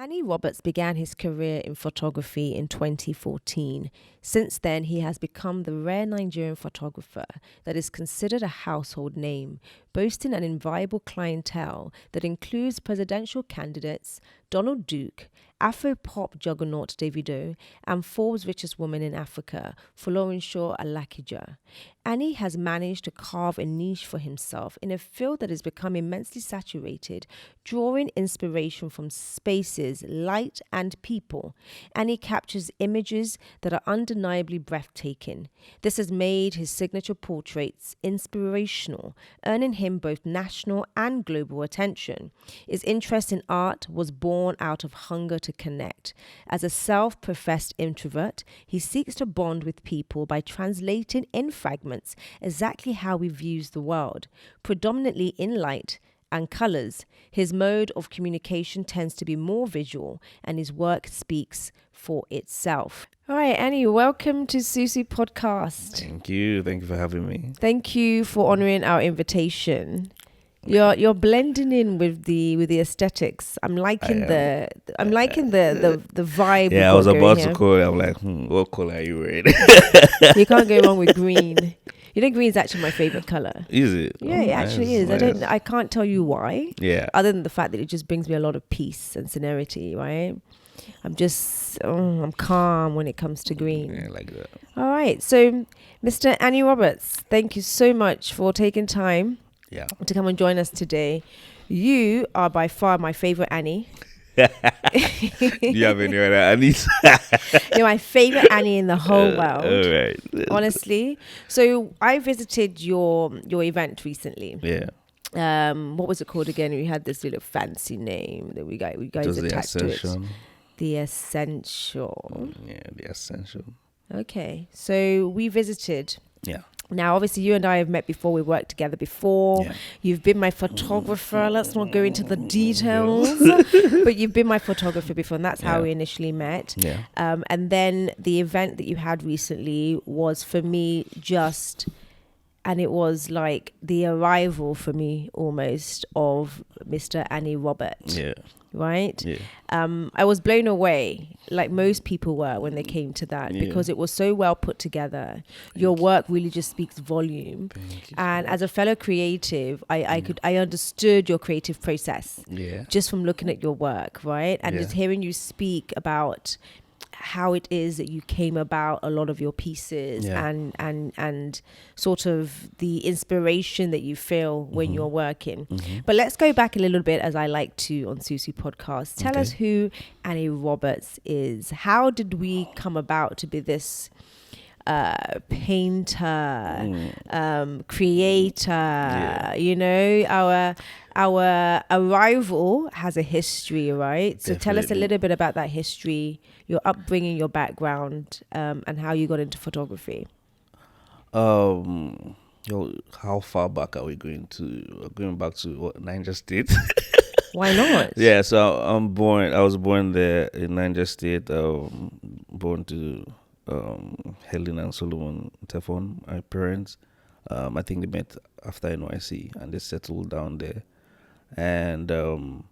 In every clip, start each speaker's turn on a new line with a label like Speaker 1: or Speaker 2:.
Speaker 1: Anny Roberts began his career in photography in 2014. Since then, he has become the rare Nigerian photographer that is considered a household name, boasting an inviolable clientele that includes presidential candidates Donald Duke, Afro-pop juggernaut Davido, and Forbes' richest woman in Africa, Folorunsho Alakija. Anny has managed to carve a niche for himself in a field that has become immensely saturated, drawing inspiration from spaces, light, and people. Anny captures images that are undeniably breathtaking. This has made his signature portraits inspirational, earning him both national and global attention. His interest in art was born out of hunger to connect. As a self-professed introvert, he seeks to bond with people by translating in fragments exactly how he views the world, predominantly in light and colors. His mode of communication tends to be more visual, and his work speaks for itself. All right, Anny, welcome to SUSU podcast.
Speaker 2: Thank you for having me.
Speaker 1: Thank you for honoring our invitation. You're blending in with the aesthetics. I'm liking the vibe.
Speaker 2: Yeah, I was about to call it. I'm like, what color are you wearing?
Speaker 1: You can't go wrong with green. You know, green is actually my favorite color.
Speaker 2: Is it?
Speaker 1: Yeah, it actually is.
Speaker 2: Nice.
Speaker 1: I can't tell you why.
Speaker 2: Yeah.
Speaker 1: Other than the fact that it just brings me a lot of peace and serenity, right? I'm calm when it comes to green.
Speaker 2: Yeah, like that.
Speaker 1: All right. So, Mr. Anny Roberts, thank you so much for taking time to come and join us today. You are by far my favorite Anny.
Speaker 2: Do you have any other Annies?
Speaker 1: You're my favorite Anny in the whole world.
Speaker 2: All right.
Speaker 1: Honestly. So I visited your event recently.
Speaker 2: Yeah.
Speaker 1: What was it called again? We had this little fancy name that we guys
Speaker 2: Just
Speaker 1: attached
Speaker 2: the
Speaker 1: to
Speaker 2: Essential.
Speaker 1: it. The Essential.
Speaker 2: Yeah, the Essential.
Speaker 1: Okay. So we visited.
Speaker 2: Yeah.
Speaker 1: Now, obviously, you and I have met before. We've worked together before.
Speaker 2: Yeah.
Speaker 1: You've been my photographer. Let's not go into the details. But you've been my photographer before, and that's how we initially met.
Speaker 2: Yeah.
Speaker 1: And then the event that you had recently was, for me, and it was like the arrival for me almost of Mr. Anny Robert.
Speaker 2: Yeah.
Speaker 1: Right?
Speaker 2: Yeah.
Speaker 1: I was blown away, like most people were when they came to that, because it was so well put together. Your work really just speaks volume. And as a fellow creative, I understood your creative process just from looking at your work, right? And just hearing you speak about how it is that you came about a lot of your pieces and sort of the inspiration that you feel when you're working. But let's go back a little bit, as I like to on SUSU podcast. Tell us who Anny Roberts is. How did we come about to be this painter, creator? You know, our arrival has a history, right? So tell us a little bit about that history, your upbringing, your background, and how you got into photography.
Speaker 2: How far back are we going to? We're going back to what, Niger State?
Speaker 1: Why not?
Speaker 2: Yeah, so I was born there in Niger State. Born to Helen and Solomon Tefon, my parents. I think they met after NYC and they settled down there. And it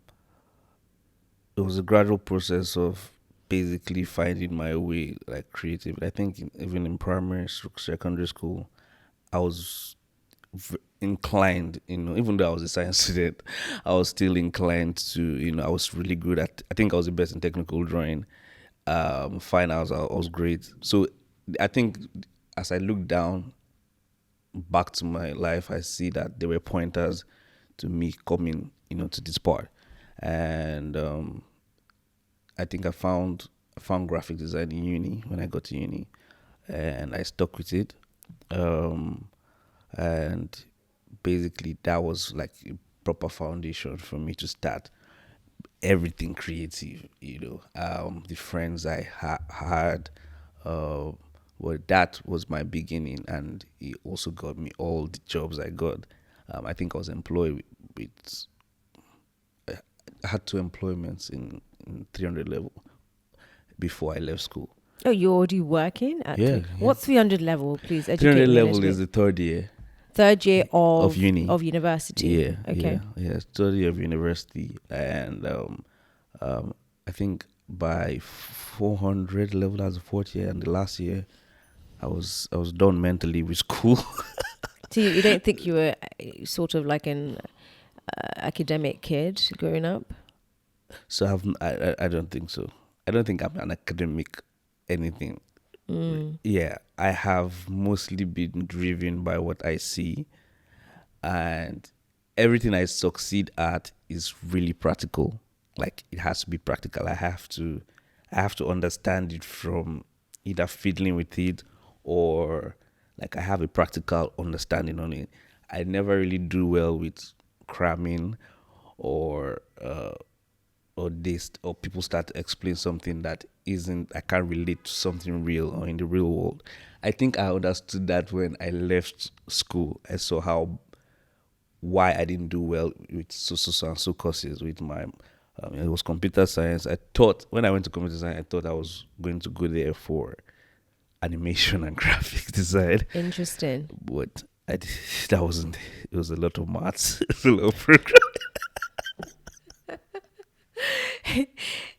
Speaker 2: was a gradual process of basically finding my way, like creative. I think even in primary, secondary school, I was inclined, even though I was a science student, I was still inclined to, I was really good at, I think I was the best in technical drawing. Fine arts, I was great. So I think as I look down back to my life, I see that there were pointers to me coming, to this part. And I think I found graphic design in uni when I got to uni, and I stuck with it. And basically that was like a proper foundation for me to start everything creative. The friends I had, well, that was my beginning, and it also got me all the jobs I got. I think I was employed with I had 2 employments in 300 level before I left school.
Speaker 1: Oh, you're already working at What's 300 level, please?
Speaker 2: 300 level is the third year.
Speaker 1: Third year of
Speaker 2: uni.
Speaker 1: Of university.
Speaker 2: Yeah.
Speaker 1: Okay.
Speaker 2: Yeah. Third year of university. And I I think by 400 level as a fourth year, and the last year I was done mentally with school.
Speaker 1: So you don't think you were sort of like an academic kid growing up?
Speaker 2: So I don't think so. I don't think I'm an academic anything. Yeah, I have mostly been driven by what I see, and everything I succeed at is really practical. Like it has to be practical. I have to understand it from either fiddling with it or like I have a practical understanding on it. I never really do well with cramming or this or people start to explain something that isn't I can't relate to something real or in the real world. I think I understood that when I left school. I saw why I didn't do well with SUSU and SU courses with my it was computer science. I thought when I went to computer science, I thought I was going to go there for animation and graphic design.
Speaker 1: Interesting.
Speaker 2: But that wasn't. It was a lot of maths, a lot of programming.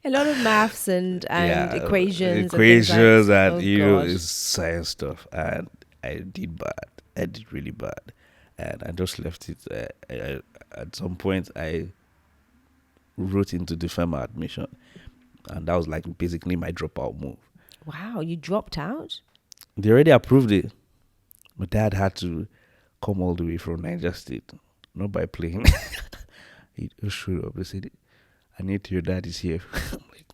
Speaker 1: A lot of maths and equations
Speaker 2: and
Speaker 1: God.
Speaker 2: it's science stuff, and I did bad. I did really bad, and I just left it. At some point, I wrote into defer my admission, and that was like basically my dropout move.
Speaker 1: Wow, you dropped out?
Speaker 2: They already approved it. My dad had to come all the way from Niger State, not by plane. He just showed up. He said, "I need your dad is here." I'm like,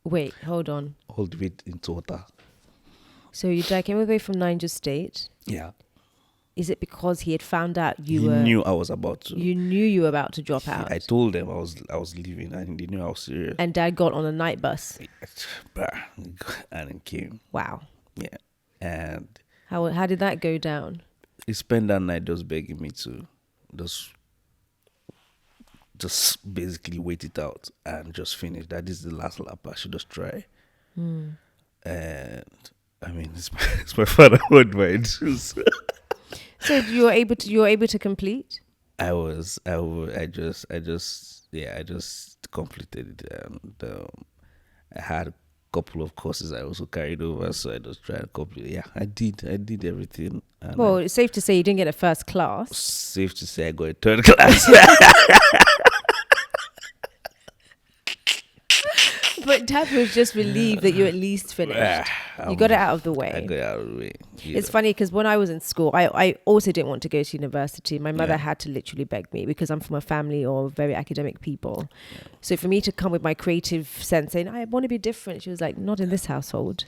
Speaker 1: wait, hold on.
Speaker 2: all the way into water.
Speaker 1: So your dad came all the way from Niger State.
Speaker 2: Yeah.
Speaker 1: Is it because he had found out
Speaker 2: He knew I was about to.
Speaker 1: You knew you were about to drop out.
Speaker 2: I told them I was leaving, and they knew I was serious.
Speaker 1: And Dad got on a night bus.
Speaker 2: And it came.
Speaker 1: Wow.
Speaker 2: Yeah. And
Speaker 1: how did that go down?
Speaker 2: he spent that night just begging me to just basically wait it out and just finish. That is the last lap. I should just try. And I mean, it's my father won my shoes.
Speaker 1: So you were able to complete?
Speaker 2: I just completed it, and I had a couple of courses I also carried over, so I just tried to complete. Yeah, I did everything. And
Speaker 1: well, it's safe to say you didn't get a first class.
Speaker 2: Safe to say I got a third class.
Speaker 1: But Dad was just relieved that you at least finished. You got it out of the way.
Speaker 2: I got it out of the way.
Speaker 1: It's funny because when I was in school, I also didn't want to go to university. My mother had to literally beg me because I'm from a family of very academic people. Yeah. So for me to come with my creative sense saying, I want to be different, she was like, not in this household.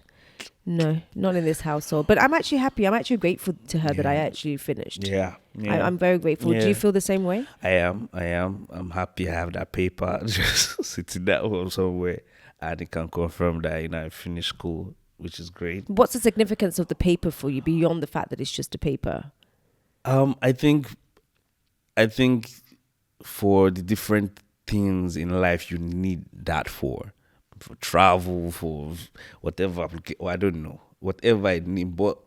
Speaker 1: No, not in this household. But I'm actually happy. I'm actually grateful to her that I actually finished.
Speaker 2: Yeah.
Speaker 1: I'm very grateful. Do you feel the same way?
Speaker 2: I am. I'm happy I have that paper just sitting that home somewhere. And it can confirm that I finished school, which is great.
Speaker 1: What's the significance of the paper for you beyond the fact that it's just a paper?
Speaker 2: I think for the different things in life you need that for travel, for whatever, I don't know, whatever I need. But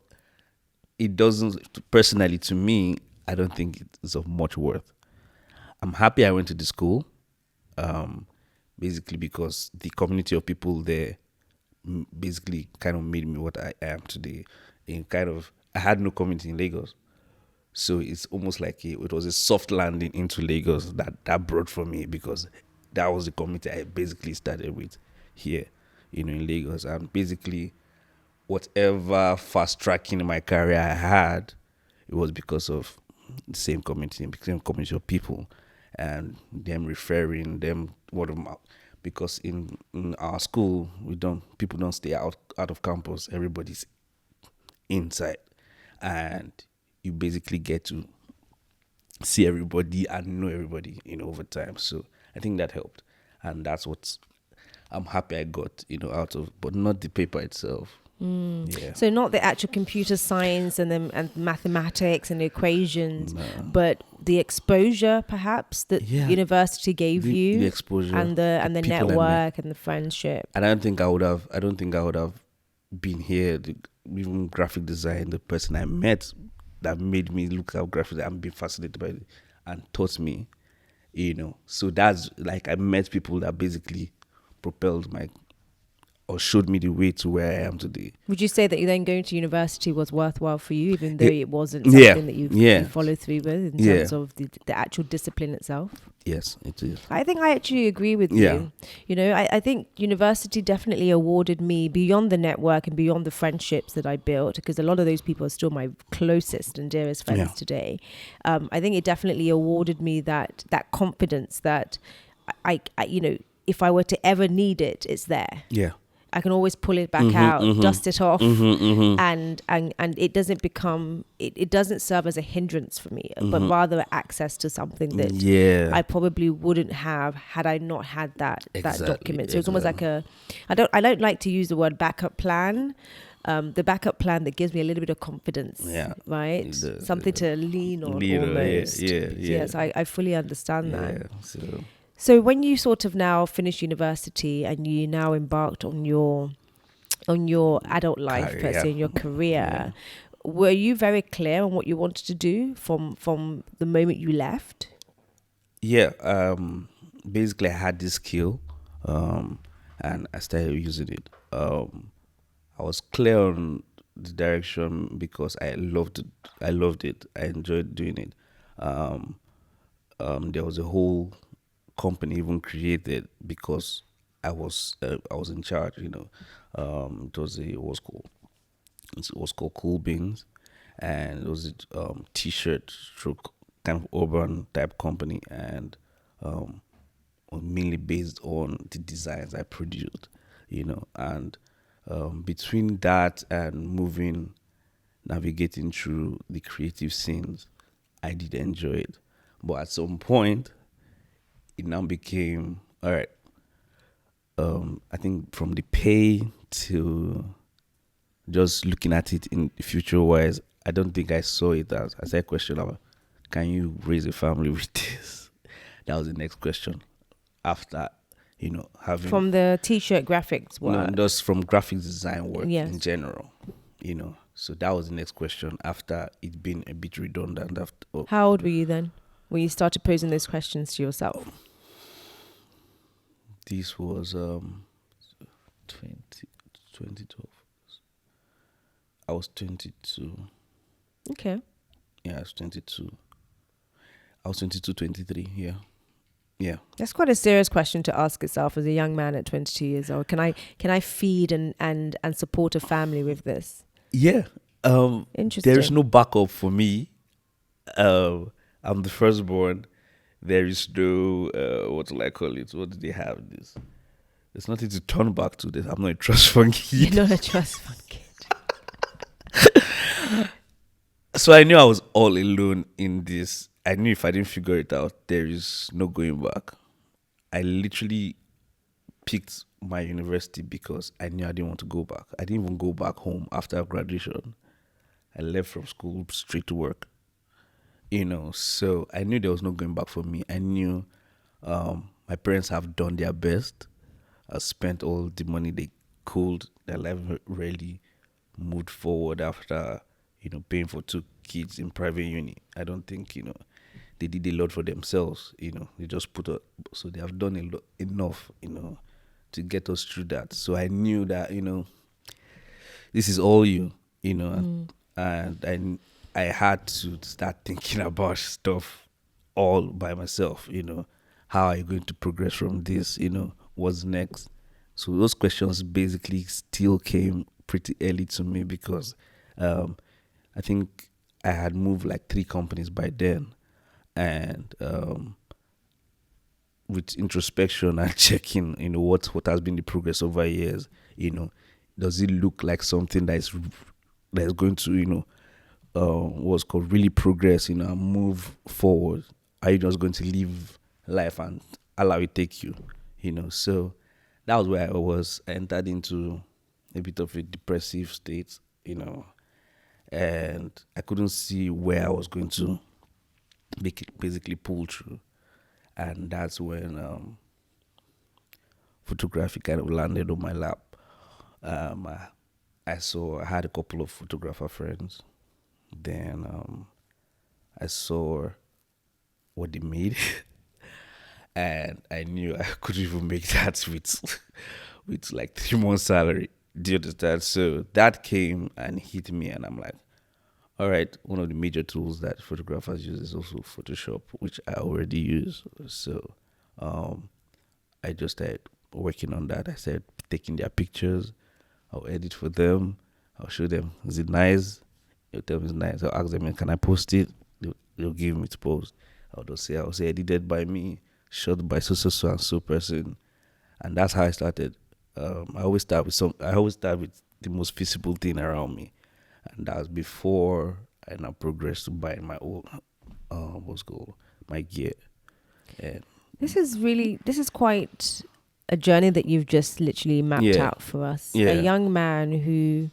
Speaker 2: it doesn't, personally to me, I don't think it's of much worth. I'm happy I went to the school. Basically because the community of people there basically kind of made me what I am today. I had no community in Lagos. So it's almost like it was a soft landing into Lagos that brought for me, because that was the community I basically started with here, in Lagos. And basically whatever fast tracking in my career I had, it was because of the same community of people. And them referring them word of mouth, because in our school people don't stay out of campus. Everybody's inside, and you basically get to see everybody and know everybody over time. So I think that helped, and that's what I'm happy I got out of, but not the paper itself. Yeah.
Speaker 1: So not the actual computer science and mathematics and equations, but the exposure perhaps that university gave you,
Speaker 2: the exposure
Speaker 1: and the network and the friendship.
Speaker 2: And I don't think I would have been here. Even graphic design, the person I met that made me look at graphic design and be fascinated by it and taught me So that's like I met people that basically propelled my or showed me the way to where I am today.
Speaker 1: Would you say that you then going to university was worthwhile for you, even though
Speaker 2: Yeah,
Speaker 1: it wasn't
Speaker 2: yeah,
Speaker 1: something that you
Speaker 2: yeah,
Speaker 1: followed through with in
Speaker 2: yeah.
Speaker 1: terms of the actual discipline itself?
Speaker 2: Yes, it is.
Speaker 1: I think I actually agree with
Speaker 2: Yeah,
Speaker 1: you. I think university definitely awarded me, beyond the network and beyond the friendships that I built, because a lot of those people are still my closest and dearest friends
Speaker 2: Yeah.
Speaker 1: today. I think it definitely awarded me that confidence that if I were to ever need it, it's there.
Speaker 2: yeah.
Speaker 1: I can always pull it back out, dust it off,
Speaker 2: Mm-hmm.
Speaker 1: and it doesn't become it doesn't serve as a hindrance for me, but rather access to something that
Speaker 2: Yeah.
Speaker 1: I probably wouldn't have had I not had that
Speaker 2: Exactly,
Speaker 1: document. So it's almost like I don't like to use the word backup plan. The backup plan that gives me a little bit of confidence,
Speaker 2: Yeah.
Speaker 1: right? Something to lean on almost.
Speaker 2: Yeah.
Speaker 1: Yes, I fully understand that.
Speaker 2: Yeah.
Speaker 1: So when you sort of now finished university and you now embarked on your adult life, per se, in your career, were you very clear on what you wanted to do from the moment you left?
Speaker 2: Yeah. Basically, I had this skill, and I started using it. I was clear on the direction because I loved it. I enjoyed doing it. There was a whole company even created because I was in charge. It was called Cool Beans, and it was a t-shirt stroke kind of urban type company, and was mainly based on the designs I produced, and between that and navigating through the creative scenes, I did enjoy it. But at some point, it now became, all right, I think from the pay to just looking at it in future wise, I don't think I saw it as I said a question of, can you raise a family with this? That was the next question after, having
Speaker 1: From the t-shirt graphics work?
Speaker 2: just from graphic design work
Speaker 1: Yes.
Speaker 2: in general, So that was the next question after it being a bit redundant.
Speaker 1: How old were you then when you started posing those questions to yourself?
Speaker 2: This was 2012. I was 22.
Speaker 1: Okay.
Speaker 2: Yeah, I was 22. I was 22, 23. Yeah. Yeah.
Speaker 1: That's quite a serious question to ask yourself as a young man at 22 years old. Can I feed and support a family with this?
Speaker 2: Yeah.
Speaker 1: Interesting.
Speaker 2: There is no backup for me. I'm the firstborn. There is no what do I call it? What do they have this? There's nothing to turn back to. This. I'm not a trust fund kid.
Speaker 1: You're not a trust fund kid.
Speaker 2: So I knew I was all alone in this. I knew if I didn't figure it out, there is no going back. I literally picked my university because I knew I didn't want to go back. I didn't even go back home after graduation. I left from school straight to work. So I knew there was no going back for me. I knew my parents have done their best. I spent all the money they could. Their life really moved forward after, paying for 2 kids in private uni. I don't think, they did a lot for themselves. They just put up. So they have done enough, to get us through that. So I knew that, this is all and I had to start thinking about stuff all by myself, how are you going to progress from this, what's next? So those questions basically still came pretty early to me because I think I had moved like 3 companies by then, and with introspection and checking, what has been the progress over years, does it look like something that is going to, what's called really progress, and move forward? Are you just going to live life and allow it take you, So that was where I was. I entered into a bit of a depressive state, and I couldn't see where I was going to basically pull through. And that's when photography kind of landed on my lap. I had a couple of photographer friends. Then I saw what they made. and I knew I couldn't even make that with like 3 months salary. Do you understand? So that came and hit me, and I'm like, all right, one of the major tools that photographers use is also Photoshop, which I already use. So um, I just started working on that. I started taking their pictures. I'll edit for them. I'll show them, is it nice? They'll tell me it's nice. I'll ask them, can I post it? They'll give me to post. I'll say edited by me, shot by so and so person. And that's how I started. I always start with the most visible thing around me. And that was before I now progressed to buying my own, my gear. And
Speaker 1: This is quite a journey that you've just literally mapped out for us.
Speaker 2: Yeah.
Speaker 1: A young man who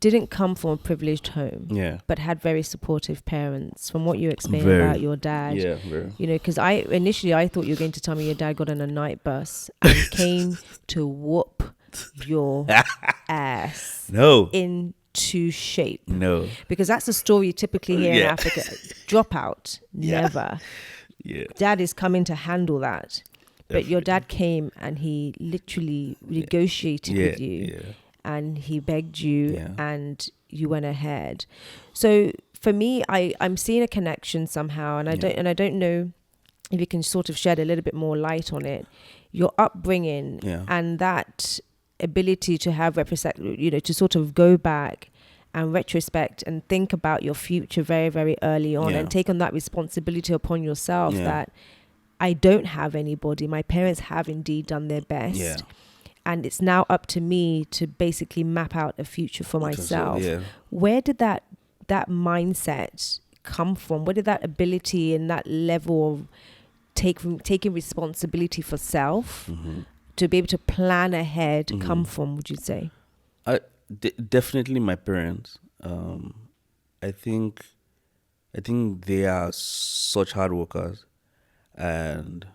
Speaker 1: didn't come from a privileged home, but had very supportive parents. From what you explained about your dad,
Speaker 2: very.
Speaker 1: you know, because I thought you were going to tell me your dad got on a night bus and came to whoop your ass.
Speaker 2: No.
Speaker 1: Into shape.
Speaker 2: No.
Speaker 1: Because that's the story you typically hear in Africa. Dropout. Never.
Speaker 2: Yeah.
Speaker 1: Dad is coming to handle that. But your dad came and he literally negotiated with you.
Speaker 2: Yeah.
Speaker 1: And he begged you and you went ahead. So for me, I'm seeing a connection somehow, and I don't know if you can sort of shed a little bit more light on it. Your upbringing and that ability to have to sort of go back and retrospect and think about your future very, very early on and take on that responsibility upon yourself that I don't have anybody. My parents have indeed done their best.
Speaker 2: Yeah.
Speaker 1: And it's now up to me to basically map out a future for myself. Where did that mindset come from? Where did that ability and that level of taking responsibility for self to be able to plan ahead come from, would you say?
Speaker 2: Definitely my parents. I think they are such hard workers. And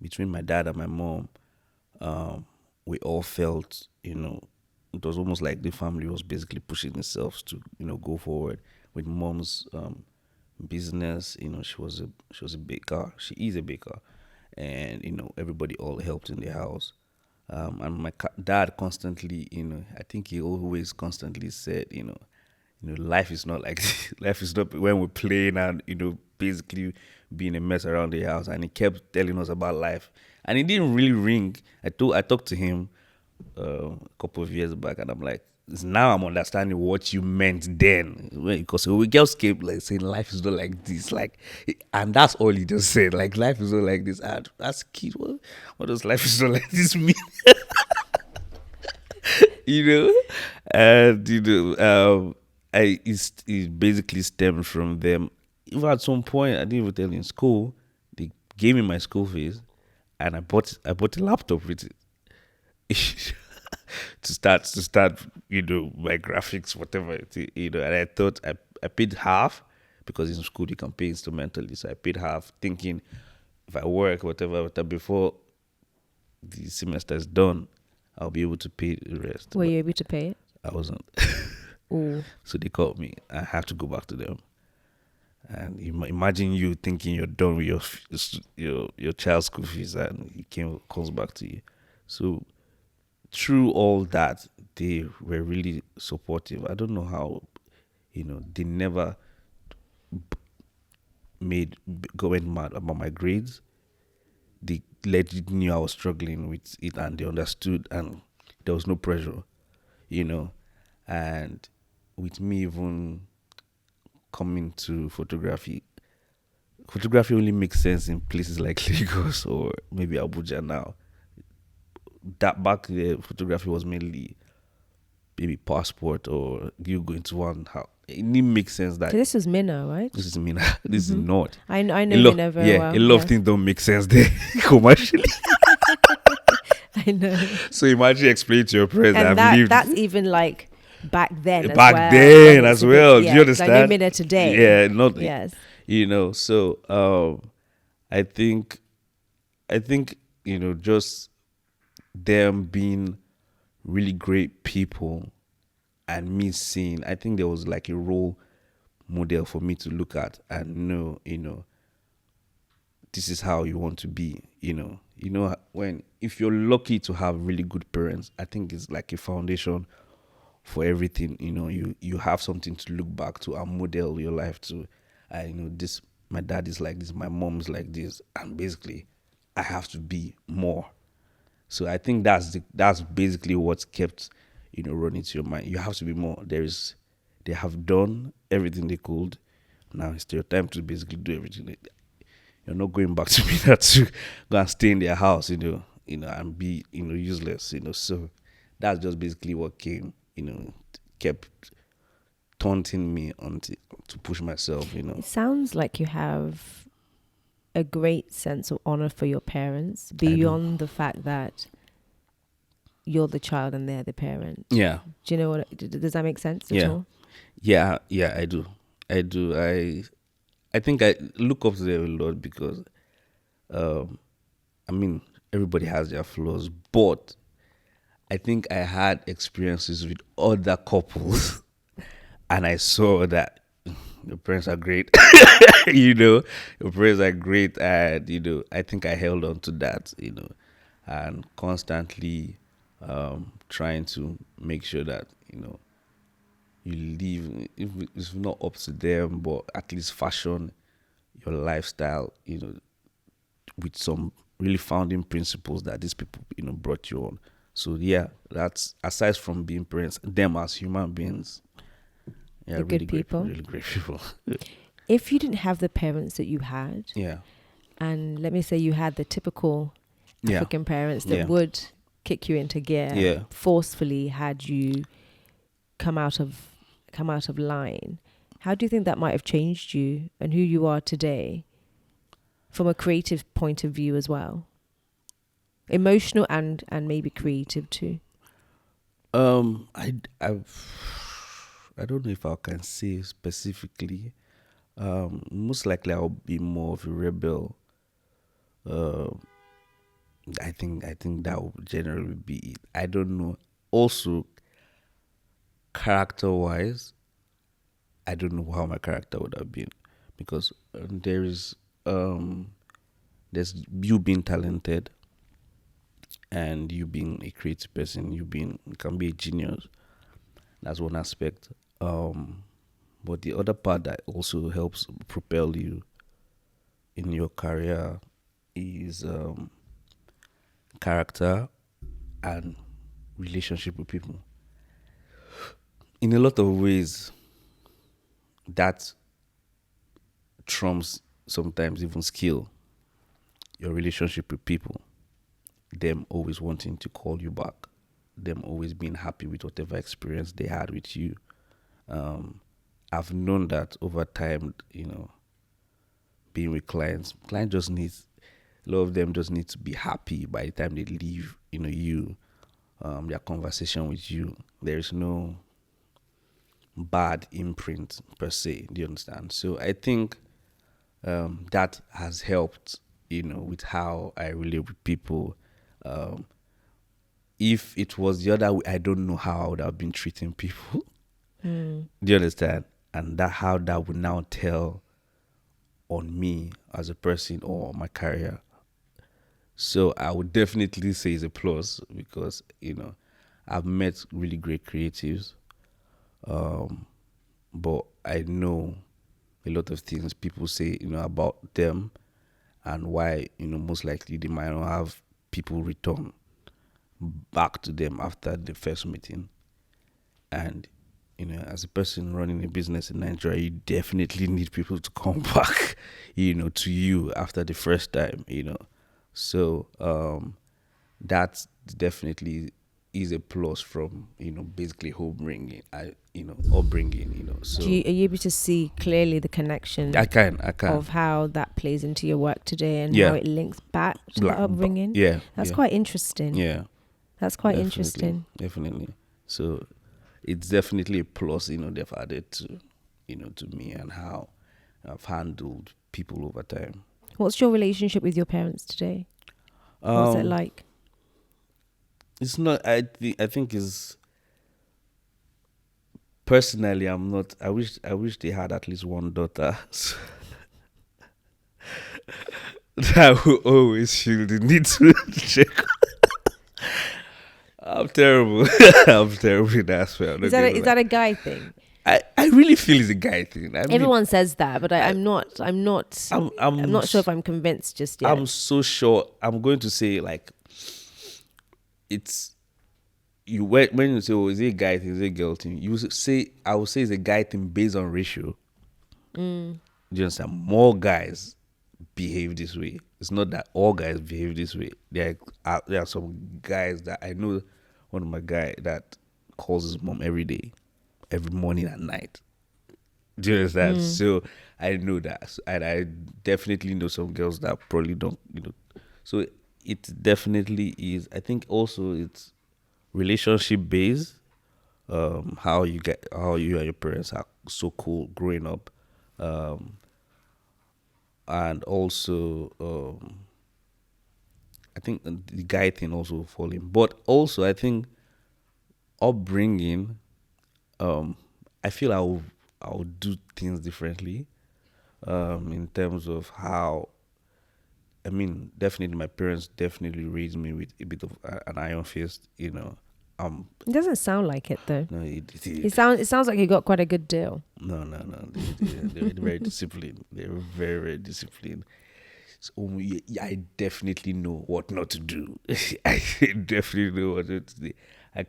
Speaker 2: between my dad and my mom, we all felt, it was almost like the family was basically pushing itself to, go forward. With mom's business, she was a baker. She is a baker, and everybody all helped in the house. And my dad constantly, I think he always constantly said, life is not like this. Life is not when we're playing and basically being a mess around the house. And he kept telling us about life. And it didn't really ring. I talked to him a couple of years back, and I'm like, now I'm understanding what you meant then. Because we just kept like saying life is not like this, and that's all he just said. Like, life is not like this. And as a kid, what does life is not like this mean? And it basically stemmed from them. Even at some point, I didn't even tell in school. They gave me my school fees, and I bought a laptop with it to start my graphics, whatever. And I thought I paid half, because in school you can pay instrumentally. So I paid half, thinking if I work whatever before the semester is done, I'll be able to pay the rest.
Speaker 1: Were you able to pay it?
Speaker 2: I wasn't.
Speaker 1: Ooh.
Speaker 2: So they called me. I have to go back to them. And imagine you thinking you're done with your child's school fees, and he comes back to you. So through all that, they were really supportive. I don't know how, they never went mad about my grades. They legit knew I was struggling with it, and they understood, and there was no pressure, and with me even coming to photography only makes sense in places like Lagos or maybe Abuja now. That back there, photography was mainly maybe passport or you going to one house. It didn't make sense that.
Speaker 1: So this is Minna, right?
Speaker 2: This is Minna. This is not.
Speaker 1: I know Minna very well.
Speaker 2: A lot of things don't make sense there commercially.
Speaker 1: I know.
Speaker 2: So imagine explaining to your parents
Speaker 1: and
Speaker 2: that
Speaker 1: that's even like back then
Speaker 2: as well. Do you understand?
Speaker 1: I know Minna today.
Speaker 2: Yeah, not
Speaker 1: yes.
Speaker 2: So I think just them being really great people and me seeing, I think there was like a role model for me to look at and know, this is how you want to be, when if you're lucky to have really good parents, I think it's like a foundation for everything. You have something to look back to and model your life to. This, my dad is like this, my mom is like this, and basically I have to be more. So I think that's basically what's kept running to your mind. You have to be more. They have done everything they could. Now it's your time to basically do everything. You're not going back to be that to go and stay in their house, and be useless, So that's just basically what came, kept taunting me to push myself,
Speaker 1: It sounds like you have a great sense of honor for your parents beyond the fact that you're the child and they're the parent.
Speaker 2: Yeah.
Speaker 1: Do you know what? Does that make sense at all?
Speaker 2: Yeah, I do. I think I look up to them a lot because, everybody has their flaws, but I think I had experiences with other couples and I saw that your parents are great. Your parents are great, and I think I held on to that, and constantly trying to make sure that you live, if it's not up to them, but at least fashion your lifestyle, with some really founding principles that these people brought you on. So yeah, that's aside from being parents, them as human beings. Yeah,
Speaker 1: really good people.
Speaker 2: Really great people.
Speaker 1: If you didn't have the parents that you had, and let me say you had the typical African parents that would kick you into gear, forcefully had you come out of line, how do you think that might have changed you and who you are today from a creative point of view as well? Emotional and maybe creative too.
Speaker 2: I don't know if I can say specifically. Most likely I'll be more of a rebel. I think that would generally be it. I don't know. Also, character-wise, I don't know how my character would have been, because there's you being talented and you being a creative person. You can be a genius. That's one aspect. But the other part that also helps propel you in your career is character and relationship with people. In a lot of ways, that trumps sometimes even skill. Your relationship with people, them always wanting to call you back, them always being happy with whatever experience they had with you. I've known that over time, being with clients just needs, a lot of them just need to be happy by the time they leave, their conversation with you. There's no bad imprint per se. Do you understand? So I think that has helped, with how I relate with people. If it was the other way, I don't know how I would have been treating people. Do you understand? And how that would now tell on me as a person or my career. So I would definitely say it's a plus because, I've met really great creatives. But I know a lot of things people say, about them and why, most likely they might not have people return back to them after the first meeting. And, as a person running a business in Nigeria, you definitely need people to come back, to you after the first time, So that definitely is a plus from, basically upbringing. So
Speaker 1: are you able to see clearly the connection?
Speaker 2: I can
Speaker 1: of how that plays into your work today and how it links back to the upbringing. That's quite interesting. That's quite interesting.
Speaker 2: Definitely. So it's definitely a plus, they've added to, to me and how I've handled people over time.
Speaker 1: What's your relationship with your parents today? What's it like?
Speaker 2: It's not. I think it's. Personally, I'm not. I wish they had at least one daughter. that will always feel the need to check. I'm terrible. I'm terrible in that aspect.
Speaker 1: Is that a guy thing?
Speaker 2: I really feel it's a guy thing. I mean,
Speaker 1: everyone says that, but I'm not sure if I'm convinced just yet.
Speaker 2: I'm so sure. I'm going to say like it's you when you say, oh, is it a guy thing, is it a girl thing? I would say it's a guy thing based on ratio. Do you understand? More guys behave this way. It's not that all guys behave this way. There are some guys that I know. One of my guy that calls his mom every day, every morning and night. Do you understand? So I know that, and I definitely know some girls that probably don't. So it definitely is. I think also it's relationship based. How you and your parents are so cool growing up, and also I think the guy thing also falling, but also I think upbringing. I feel I'll do things differently. In terms of how. I mean, definitely my parents definitely raised me with a bit of an iron fist.
Speaker 1: It doesn't sound like it though.
Speaker 2: No,
Speaker 1: it sounds like you got quite a good deal.
Speaker 2: No. They're very disciplined. They're very, very disciplined. So I definitely know what not to do. I definitely know what not to do. I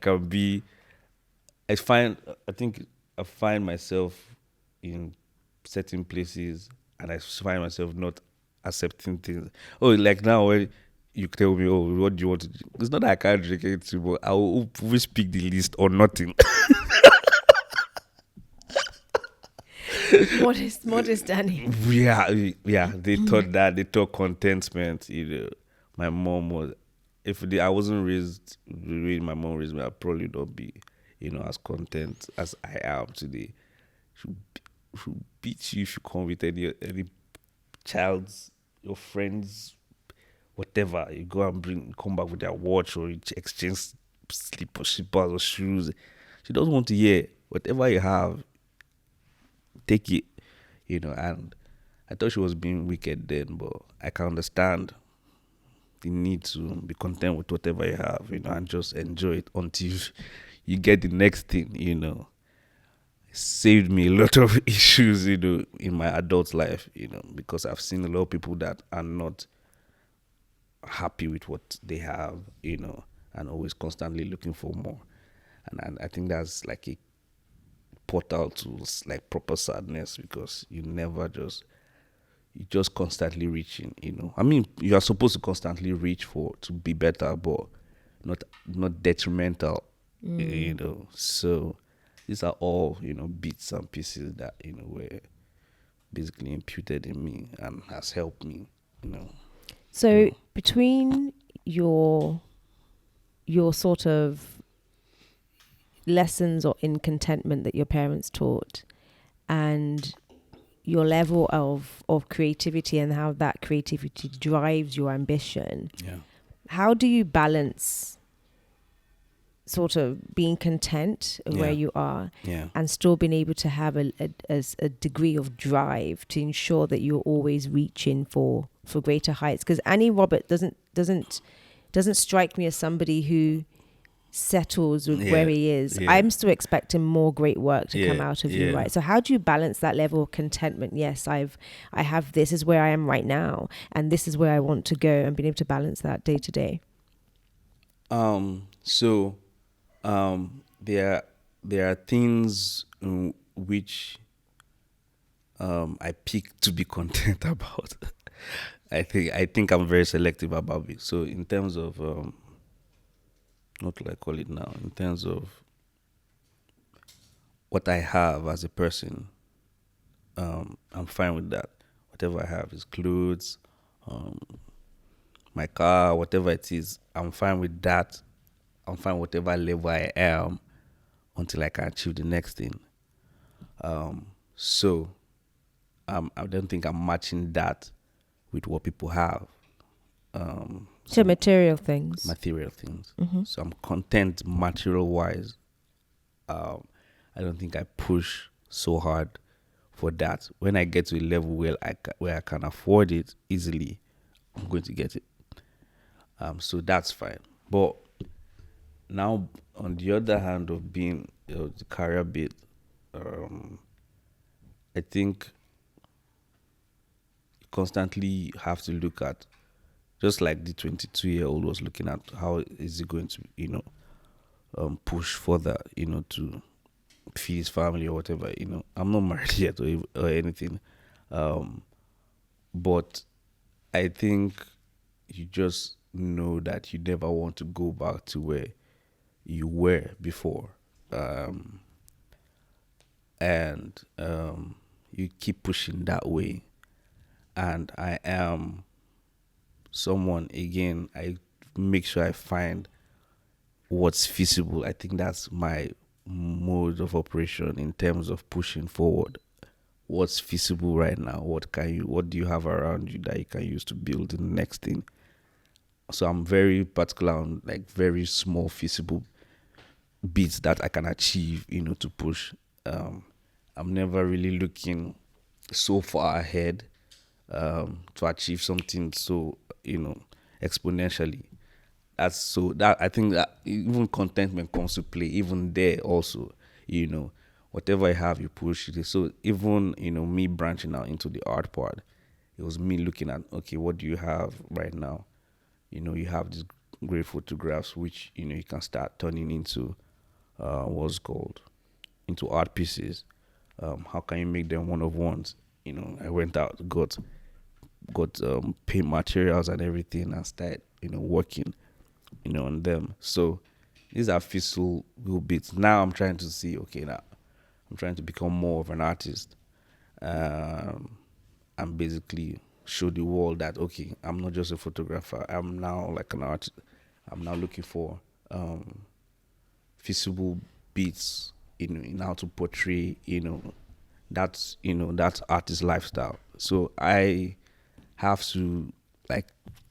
Speaker 2: think I find myself in certain places and I find myself not accepting things. Oh, like now when you tell me, oh, what do you want to do? It's not that I can't drink it, but I will always pick the list or nothing.
Speaker 1: Modest Annie.
Speaker 2: Yeah. They thought contentment. My mom was. I wasn't raised the way my mom raised me, I'd probably not be, as content as I am today. She'll beat you if you come with any child's, your friends, whatever. You go and come back with their watch or you exchange slippers or shoes. She doesn't want to hear whatever you have. Take it, and I thought she was being wicked then, but I can understand the need to be content with whatever you have, and just enjoy it until you get the next thing, It saved me a lot of issues, in my adult life, because I've seen a lot of people that are not happy with what they have, and always constantly looking for more. And I think that's like a portal to like proper sadness because you're just constantly reaching, I mean, you are supposed to constantly reach to be better, but not detrimental, so these are all, bits and pieces that, were basically imputed in me and has helped me,
Speaker 1: So between your sort of lessons or in contentment that your parents taught and your level of creativity and how that creativity drives your ambition, how do you balance sort of being content where you are and still being able to have a degree of drive to ensure that you're always reaching for greater heights? Because Anny Robert doesn't strike me as somebody who settles with where he is. I'm still expecting more great work to come out of you, right? So how do you balance that level of contentment? Yes, I have this is where I am right now and this is where I want to go, and being able to balance that day to day.
Speaker 2: There are things which I pick to be content about. I think I'm very selective about it. So in terms of what do I call it now? In terms of what I have as a person, I'm fine with that. Whatever I have is clothes, my car, whatever it is, I'm fine with that. I'm fine whatever level I am until I can achieve the next thing. So I don't think I'm matching that with what people have.
Speaker 1: So material things.
Speaker 2: Mm-hmm. So I'm content material-wise. I don't think I push so hard for that. When I get to a level where I can afford it easily, I'm going to get it. So that's fine. But now, on the other hand of being the career bit, I think you constantly have to look at, just like the 22-year-old was looking at, how is he going to, push further, to feed his family or whatever. I'm not married yet or anything, but I think you just know that you never want to go back to where you were before, and you keep pushing that way. And I am someone, again, I make sure I find what's feasible. I think that's my mode of operation in terms of pushing forward. What's feasible right now? What do you have around you that you can use to build the next thing? So I'm very particular on like very small feasible bits that I can achieve, to push. I'm never really looking so far ahead to achieve something so, exponentially. That I think that even contentment comes to play even there also, whatever I have, you push it. So even, me branching out into the art part, it was me looking at, okay, what do you have right now? You have these great photographs which, you can start turning into what's called into art pieces. How can you make them one of ones? I went out, got paint materials and everything, and started, working, on them. So these are feasible bits. Now I'm trying to see, okay, now I'm trying to become more of an artist, and basically show the world that, okay, I'm not just a photographer. I'm now like an artist. I'm now looking for feasible bits in how to portray, that artist lifestyle. So I have to like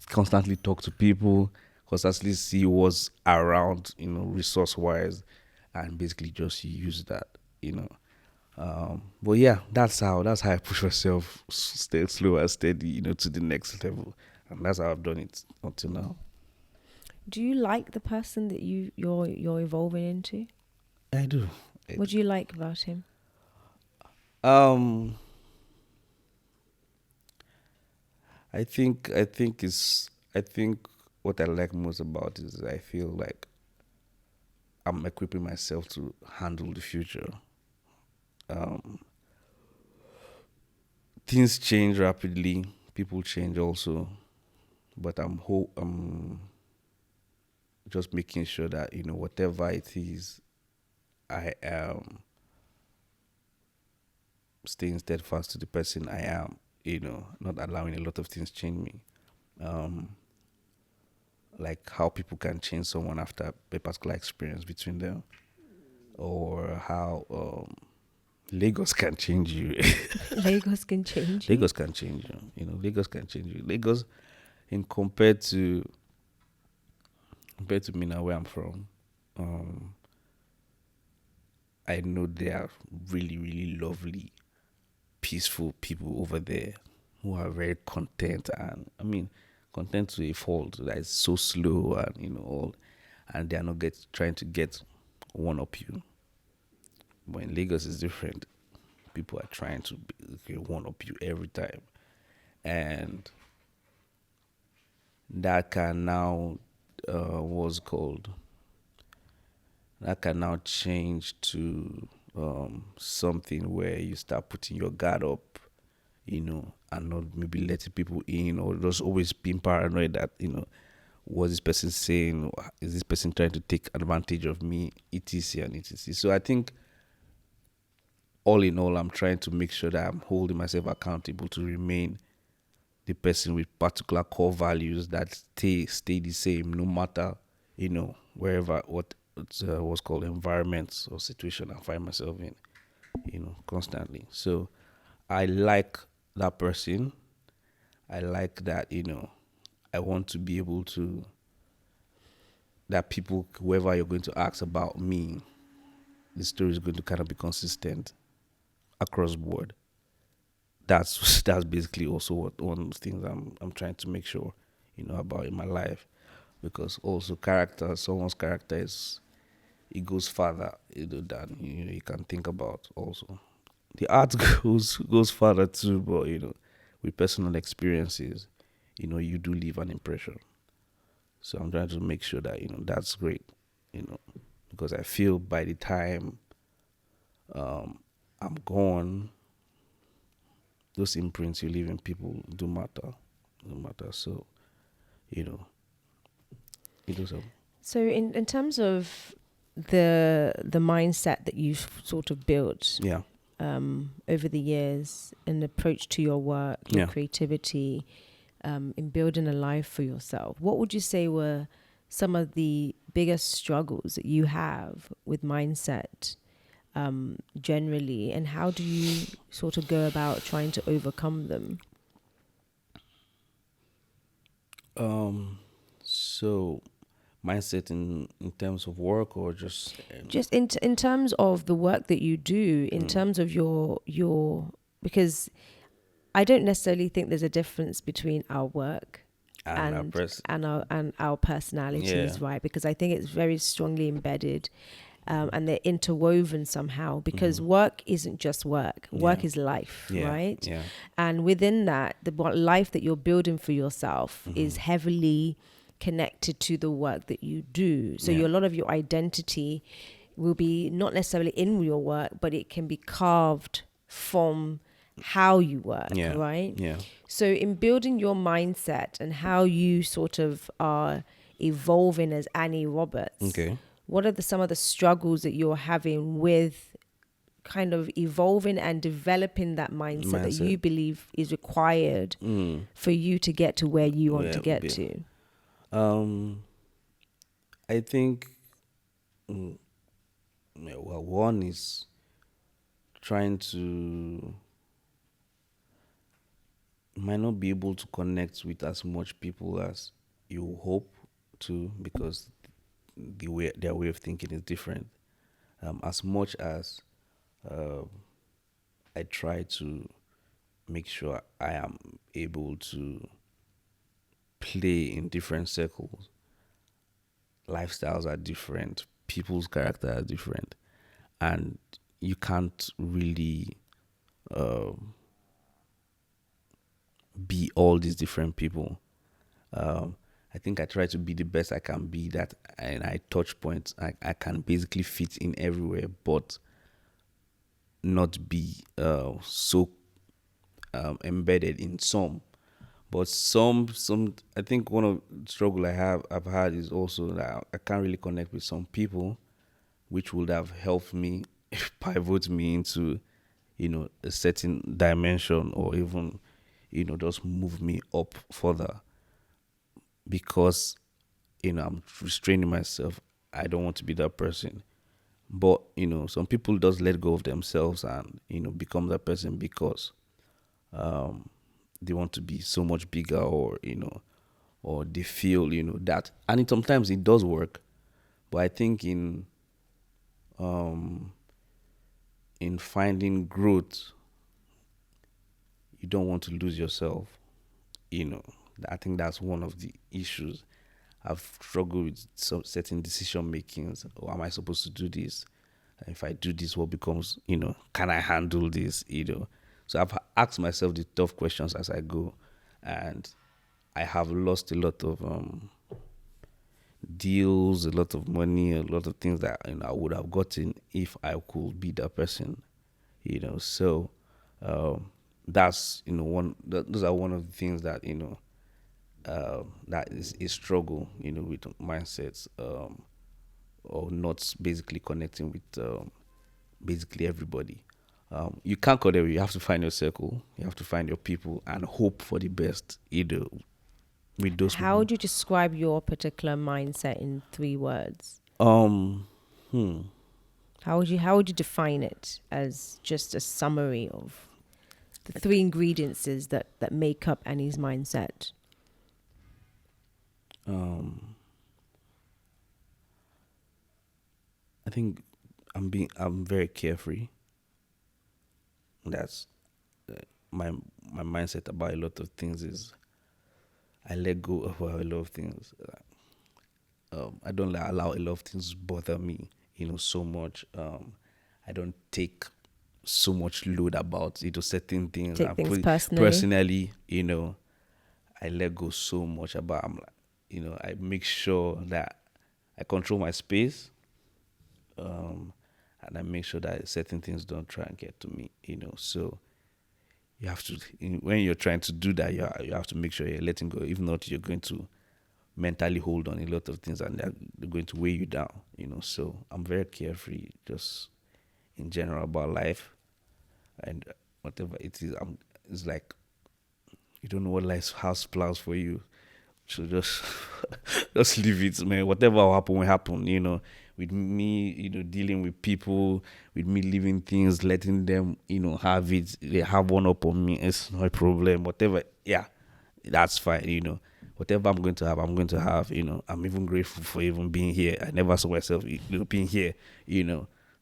Speaker 2: constantly talk to people, constantly see what's around, resource wise, and basically just use that. But yeah, that's how I push myself, stay slow and steady, to the next level, and that's how I've done it until now.
Speaker 1: Do you like the person that you're evolving into?
Speaker 2: I do.
Speaker 1: What do you like about him?
Speaker 2: Um, I think what I like most about it is I feel like I'm equipping myself to handle the future. Um, Things change rapidly, people change also, but I'm just making sure that, whatever it is, I am staying steadfast to the person I am, not allowing a lot of things change me. Um, like how people can change someone after a particular experience between them, or how Lagos can change you.
Speaker 1: Lagos can change you.
Speaker 2: Lagos can change you. Lagos can change you. Lagos, in compared to me now, where I'm from, um, I know they are really, really lovely, peaceful people over there who are very content, and I mean, content to a fault. That is so slow, and all, and they are not trying to get one up you. But in Lagos, it's different. People are trying to one up you every time, and that can now, what's called, that can now change to something where you start putting your guard up, and not maybe letting people in, or just always being paranoid that, what this person saying, is this person trying to take advantage of me, etc and etc. So I think all in all, I'm trying to make sure that I'm holding myself accountable to remain the person with particular core values that stay the same no matter, wherever what's called environments or situation I find myself in, constantly. So I like that person. I like that, I want to be able to, that people, whoever you're going to ask about me, the story is going to kind of be consistent across board. that's basically also what one of the things I'm trying to make sure, about in my life, because also someone's character it goes further, than you can think about. Also, the art goes further too, but with personal experiences, you do leave an impression. So I'm trying to make sure that that's great, you know, because I feel by the time I'm gone, those imprints you leave in people do matter. So you know, it does help.
Speaker 1: So in terms of the mindset that you've sort of built
Speaker 2: Yeah,
Speaker 1: over the years, an approach to your work, your
Speaker 2: Yeah.
Speaker 1: creativity, in building a life for yourself, what would you say were some of the biggest struggles that you have with mindset generally, and how do you sort of go about trying to overcome them?
Speaker 2: So mindset in terms of work, or just
Speaker 1: Just in terms of the work that you do, in terms of your because I don't necessarily think there's a difference between our work
Speaker 2: and a person.
Speaker 1: and our personalities,
Speaker 2: Yeah.
Speaker 1: right? Because I think it's very strongly embedded, and they're interwoven somehow. Because work isn't just work; work
Speaker 2: Yeah.
Speaker 1: is life,
Speaker 2: Yeah.
Speaker 1: right?
Speaker 2: Yeah.
Speaker 1: And within that, the what life that you're building for yourself is heavily connected to the work that you do. So
Speaker 2: Yeah.
Speaker 1: a lot of your identity will be not necessarily in your work, but it can be carved from how you work,
Speaker 2: Yeah.
Speaker 1: right?
Speaker 2: Yeah.
Speaker 1: So in building your mindset and how you sort of are evolving as Annie Roberts,
Speaker 2: Okay.
Speaker 1: what are some of the struggles that you're having with kind of evolving and developing that mindset that you
Speaker 2: Mindset.
Speaker 1: believe is required for you to get to where you want to get
Speaker 2: Yeah.
Speaker 1: to?
Speaker 2: I think, yeah, well, one is trying to might not be able to connect with as much people as you hope to, because their way of thinking is different. As much as I try to make sure I am able to play in different circles, lifestyles are different, people's character are different, and you can't really be all these different people. I think I try to be the best I can be, that, and I touch points I can basically fit in everywhere, but not be so embedded in some. But some I think one of the struggle I've had is also that I can't really connect with some people, which would have helped me pivot me into a certain dimension, or even just move me up further, because I'm restraining myself. I don't want to be that person. But some people just let go of themselves and become that person because they want to be so much bigger, or or they feel that, and sometimes it does work. But I think in finding growth, you don't want to lose yourself. you know I think that's one of the issues. I've struggled with some certain decision makings. Or am I supposed to do this? If I do this, what becomes, can I handle this? So I've asked myself the tough questions as I go, and I have lost a lot of deals, a lot of money, a lot of things that I would have gotten if I could be that person. So that's those are one of the things that that is a struggle, with mindsets, or not basically connecting with basically everybody. You can't call them. You have to find your circle. You have to find your people and hope for the best. With those
Speaker 1: How
Speaker 2: people.
Speaker 1: would you describe your particular mindset in 3 words?
Speaker 2: Um, hmm.
Speaker 1: How would you define it as just a summary of the 3 ingredients that make up Annie's mindset?
Speaker 2: I think I'm very carefree. That's my my mindset about a lot of things is I let go of a lot of things. I don't allow a lot of things bother me, so much. I don't take so much load about certain things. I
Speaker 1: Take things
Speaker 2: put
Speaker 1: personally.
Speaker 2: personally, I let go so much about. I'm like, I make sure that I control my space, and I make sure that certain things don't try and get to me. So you have to, when you're trying to do that, you have to make sure you're letting go. If not, you're going to mentally hold on a lot of things, and they're going to weigh you down. So I'm very carefree, just in general about life, and whatever it is, it's like you don't know what life has plans for you. So just just leave it, man. Whatever will happen will happen. With me, dealing with people, with me leaving things, letting them, have it. They have one up on me. It's not a problem. Whatever, yeah, that's fine. Whatever I'm going to have, I'm going to have. I'm even grateful for even being here. I never saw myself, being here.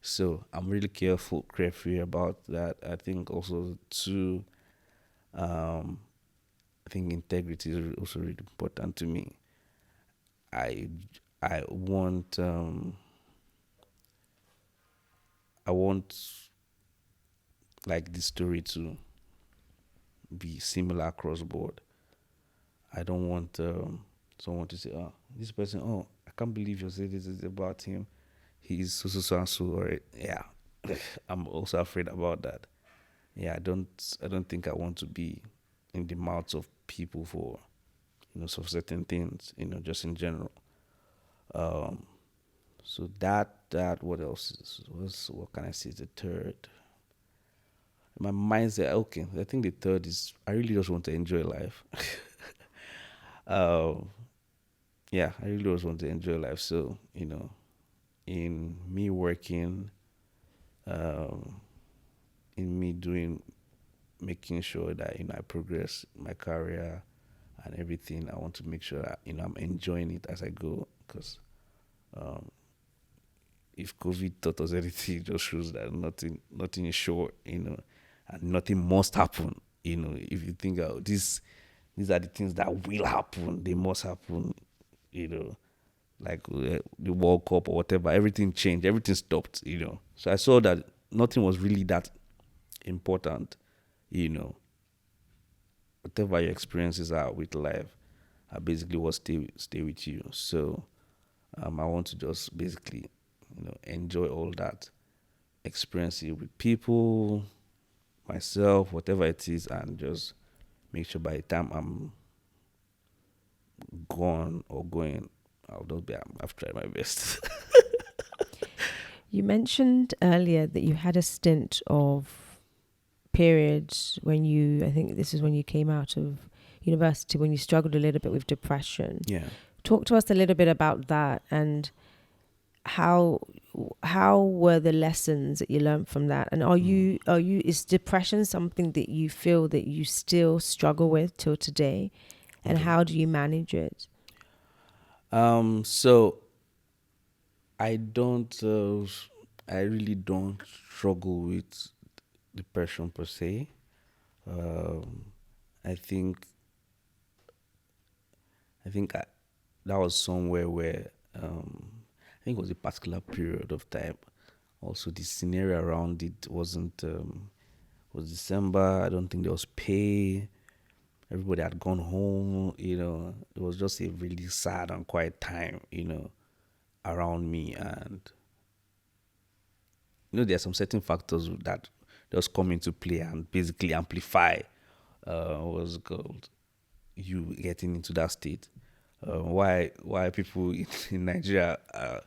Speaker 2: So I'm really carefree about that. I think also too. I think integrity is also really important to me. I I want I want like this story to be similar across board. I don't want someone to say, "Oh, this person, oh, I can't believe you said this is about him. He's so and so." Or yeah, I'm also afraid about that. Yeah, I don't think I want to be in the mouths of people for some certain things. Just in general. Um, So that what else is what can I say is the third? My mindset, okay. I think the third is I really just want to enjoy life. um, yeah, I really just want to enjoy life. So in me working, um, in me doing, making sure that I progress my career and everything. I want to make sure that I'm enjoying it as I go because um, if COVID taught us anything, it just shows that nothing is sure, and nothing must happen. If you think these are the things that will happen, they must happen, like the World Cup or whatever, everything changed, everything stopped. So I saw that nothing was really that important, you know. Whatever your experiences are with life are basically what stay with you. So I want to just basically, enjoy all that experience it with people, myself, whatever it is, and just make sure by the time I'm gone or going, I'll just be, I've tried my best.
Speaker 1: You mentioned earlier that you had a stint of periods when I think this is when you came out of university, when you struggled a little bit with depression.
Speaker 2: Yeah.
Speaker 1: Talk to us a little bit about that and how were the lessons that you learned from that? And is depression something that you feel that you still struggle with till today? And
Speaker 2: Okay.
Speaker 1: how do you manage it?
Speaker 2: So I don't, I really don't struggle with depression per se. Um, I think, that was somewhere where, I think it was a particular period of time. Also, the scenario around it wasn't, was December. I don't think there was pay. Everybody had gone home. It was just a really sad and quiet time, around me. And there are some certain factors that just come into play and basically amplify what's it called, you getting into that state. Why people in Nigeria are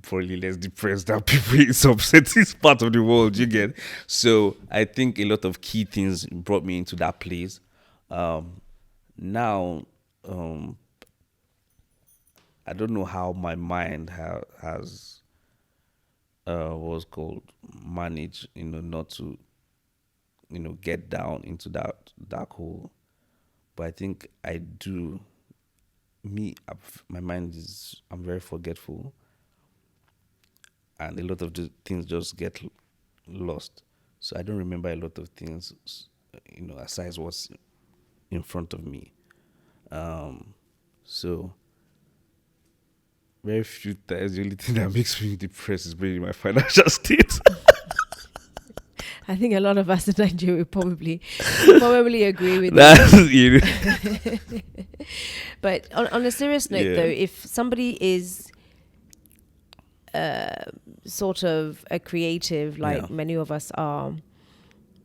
Speaker 2: probably less depressed than people in some certain part of the world, you get. So I think a lot of key things brought me into that place. Now, um, I don't know how my mind has what's called managed, not to get down into that dark hole. But I think I do. My mind is, I'm very forgetful, and a lot of the things just get lost. So I don't remember a lot of things aside what's in front of me. So very few times the only thing that makes me depressed is being in my financial state.
Speaker 1: I think a lot of us in Nigeria would probably agree with that. But on a serious note, though, if somebody is sort of a creative, like many of us are,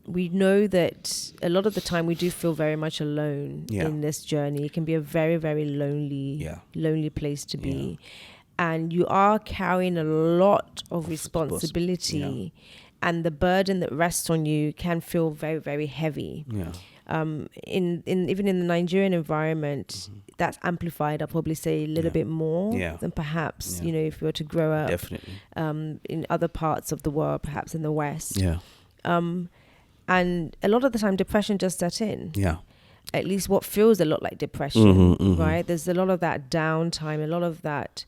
Speaker 1: we know that a lot of the time we do feel very much alone in this journey. It can be a very, very lonely place to be. And you are carrying a lot of responsibility. And the burden that rests on you can feel very, very heavy. Even in the Nigerian environment, that's amplified. I'll probably say a little bit more than perhaps if you were to grow up in other parts of the world, perhaps in the West. And a lot of the time, depression just set in. At least what feels a lot like depression, right? There's a lot of that downtime, a lot of that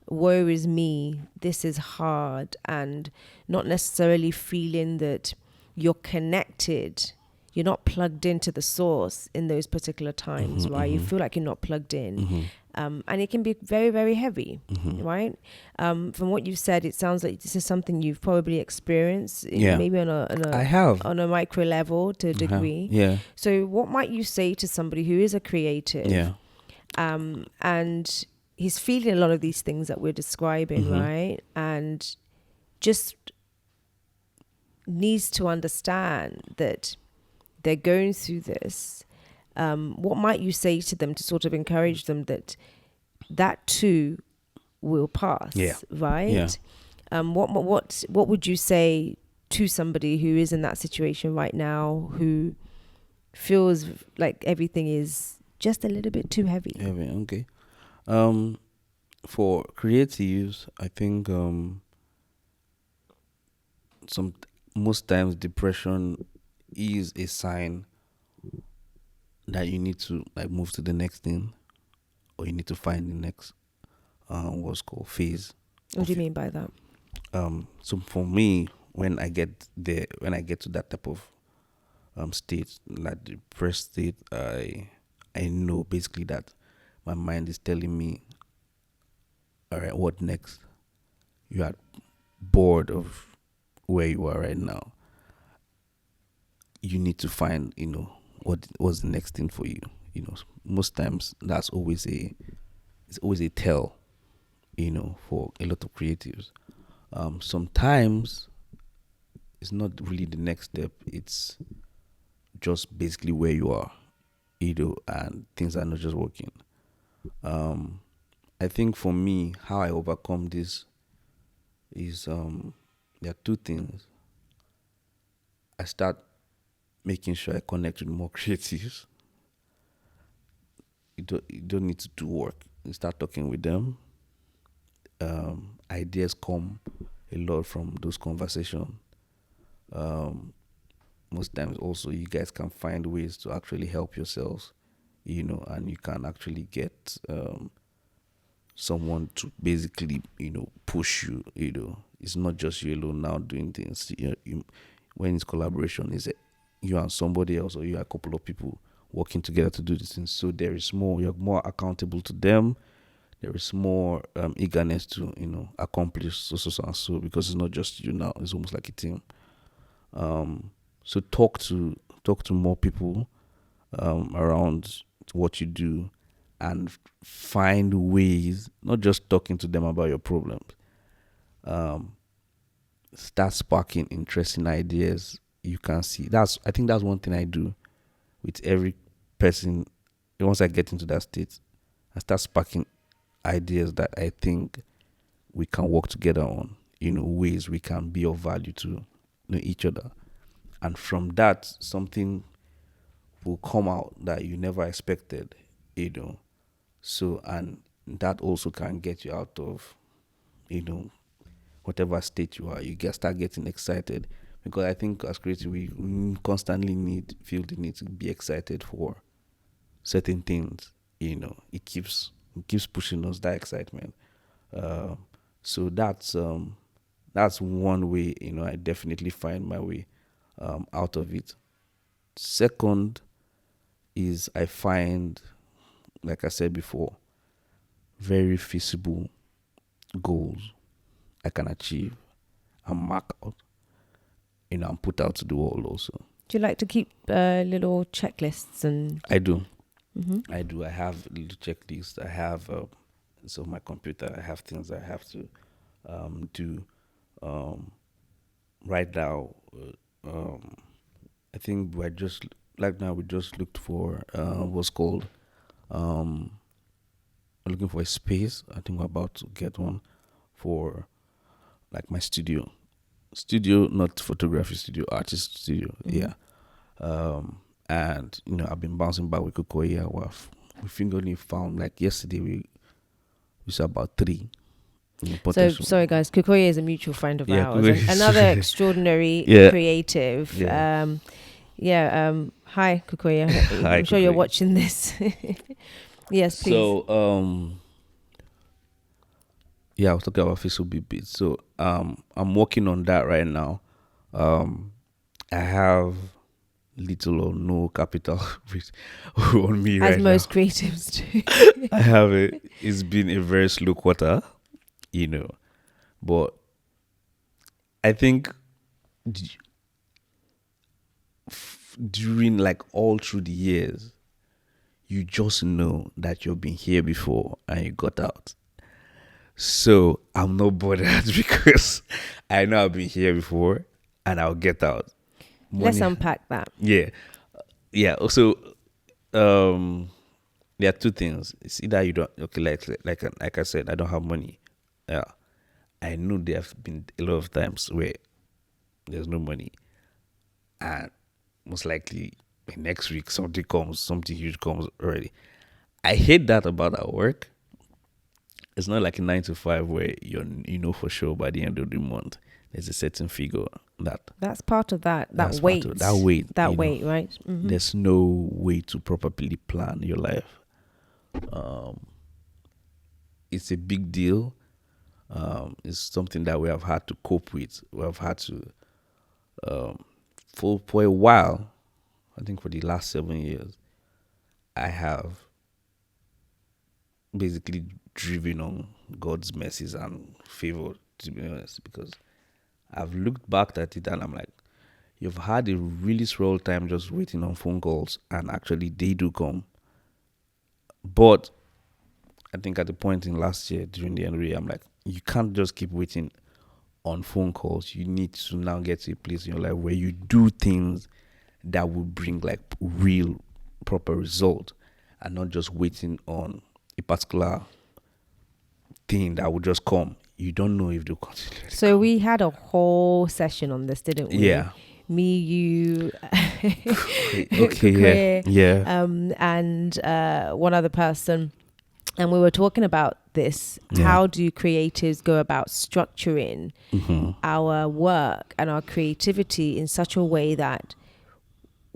Speaker 1: woe is me, this is hard, and not necessarily feeling that you're connected, you're not plugged into the source in those particular times, right? You feel like you're not plugged in. And it can be very, very heavy, right? From what you've said, it sounds like this is something you've probably experienced, maybe on a micro level to a degree. So what might you say to somebody who is a creative and he's feeling a lot of these things that we're describing, right? And just needs to understand that they're going through this. What might you say to them to sort of encourage them that too will pass, right? What would you say to somebody who is in that situation right now, who feels like everything is just a little bit too heavy?
Speaker 2: Okay. For creatives, I think most times depression is a sign that you need to move to the next thing, or you need to find the next what's called phase.
Speaker 1: What do you mean by that?
Speaker 2: So for me, when I get to that type of state, like depressed state, I know basically that my mind is telling me, all right, what next? You are bored of where you are right now. You need to find, what's the next thing for you. Most times that's always a tell, for a lot of creatives. Sometimes it's not really the next step. It's just basically where you are, and things are not just working. I think for me, how I overcome this is there are two things. I start making sure I connect with more creatives. You don't need to do work. You start talking with them. Ideas come a lot from those conversations. Most times also you guys can find ways to actually help yourselves, and you can actually get someone to basically, push you, It's not just you alone now doing things. When it's collaboration, it's you and somebody else, or you are a couple of people working together to do these things. So there is more, you're more accountable to them. There is more eagerness to, accomplish so, because it's not just you now. It's almost like a team. So talk to more people around what you do, and find ways, not just talking to them about your problems. Start sparking interesting ideas you can see. I think that's one thing I do with every person. Once I get into that state, I start sparking ideas that I think we can work together on, ways we can be of value to each other. And from that, something will come out that you never expected, So, and that also can get you out of, whatever state you are. You start getting excited, because I think as creatives, we constantly feel the need to be excited for certain things. It keeps pushing us, that excitement. So that's one way. I definitely find my way out of it. Second is I find, like I said before, very feasible goals I can achieve and mark out, and put out to the world also.
Speaker 1: Do you like to keep little checklists and?
Speaker 2: I do.
Speaker 1: Mm-hmm.
Speaker 2: I do. I have a little checklist. I have so my computer. I have things I have to do. Right now, I think we just looked for what's called looking for a space. I think we're about to get one for like my studio, not photography studio, artist studio.
Speaker 1: Mm-hmm.
Speaker 2: Yeah. And I've been bouncing back with Kokoya. We finally found, like yesterday, we saw about 3.
Speaker 1: So sorry guys, Kukoye is a mutual friend of ours, another extraordinary creative.
Speaker 2: Yeah.
Speaker 1: Hi Kukoye.
Speaker 2: Hi,
Speaker 1: I'm sure you're watching this. Yes, please.
Speaker 2: So I was talking about Facebook Beat. So I'm working on that right now. I have little or no capital on me right now.
Speaker 1: As most creatives do.
Speaker 2: I have it. It's been a very slow quarter, but I think during like all through the years, you just know that you've been here before and you got out. So I'm not bothered because I know I've been here before and I'll get out.
Speaker 1: Let's unpack that.
Speaker 2: Yeah. Also, there are 2 things. It's either you don't. Okay, like I said, I don't have money. Yeah, I know there have been a lot of times where there's no money, and most likely next week something huge comes already. I hate that about our work. It's not like a 9 to 5 where you know for sure by the end of the month there's a certain figure
Speaker 1: that's part of that weight, right? Mm-hmm.
Speaker 2: There's no way to properly plan your life. It's a big deal. It's something that we have had to cope with. We have had to for a while. I think for the last 7 years, I have basically driven on God's mercies and favor, to be honest, because I've looked back at it and I'm like, you've had a really swell time just waiting on phone calls, and actually they do come. But I think at the point in last year during the NRA, I'm like, you can't just keep waiting on phone calls. You need to now get to a place in your life where you do things that will bring like real proper result, and not just waiting on a particular thing that will just come. You don't know if they'll continue.
Speaker 1: So we had a whole session on this, didn't we?
Speaker 2: Yeah.
Speaker 1: Me, you,
Speaker 2: okay, yeah.
Speaker 1: And one other person, and we were talking about this. Yeah. How do creatives go about structuring our work and our creativity in such a way that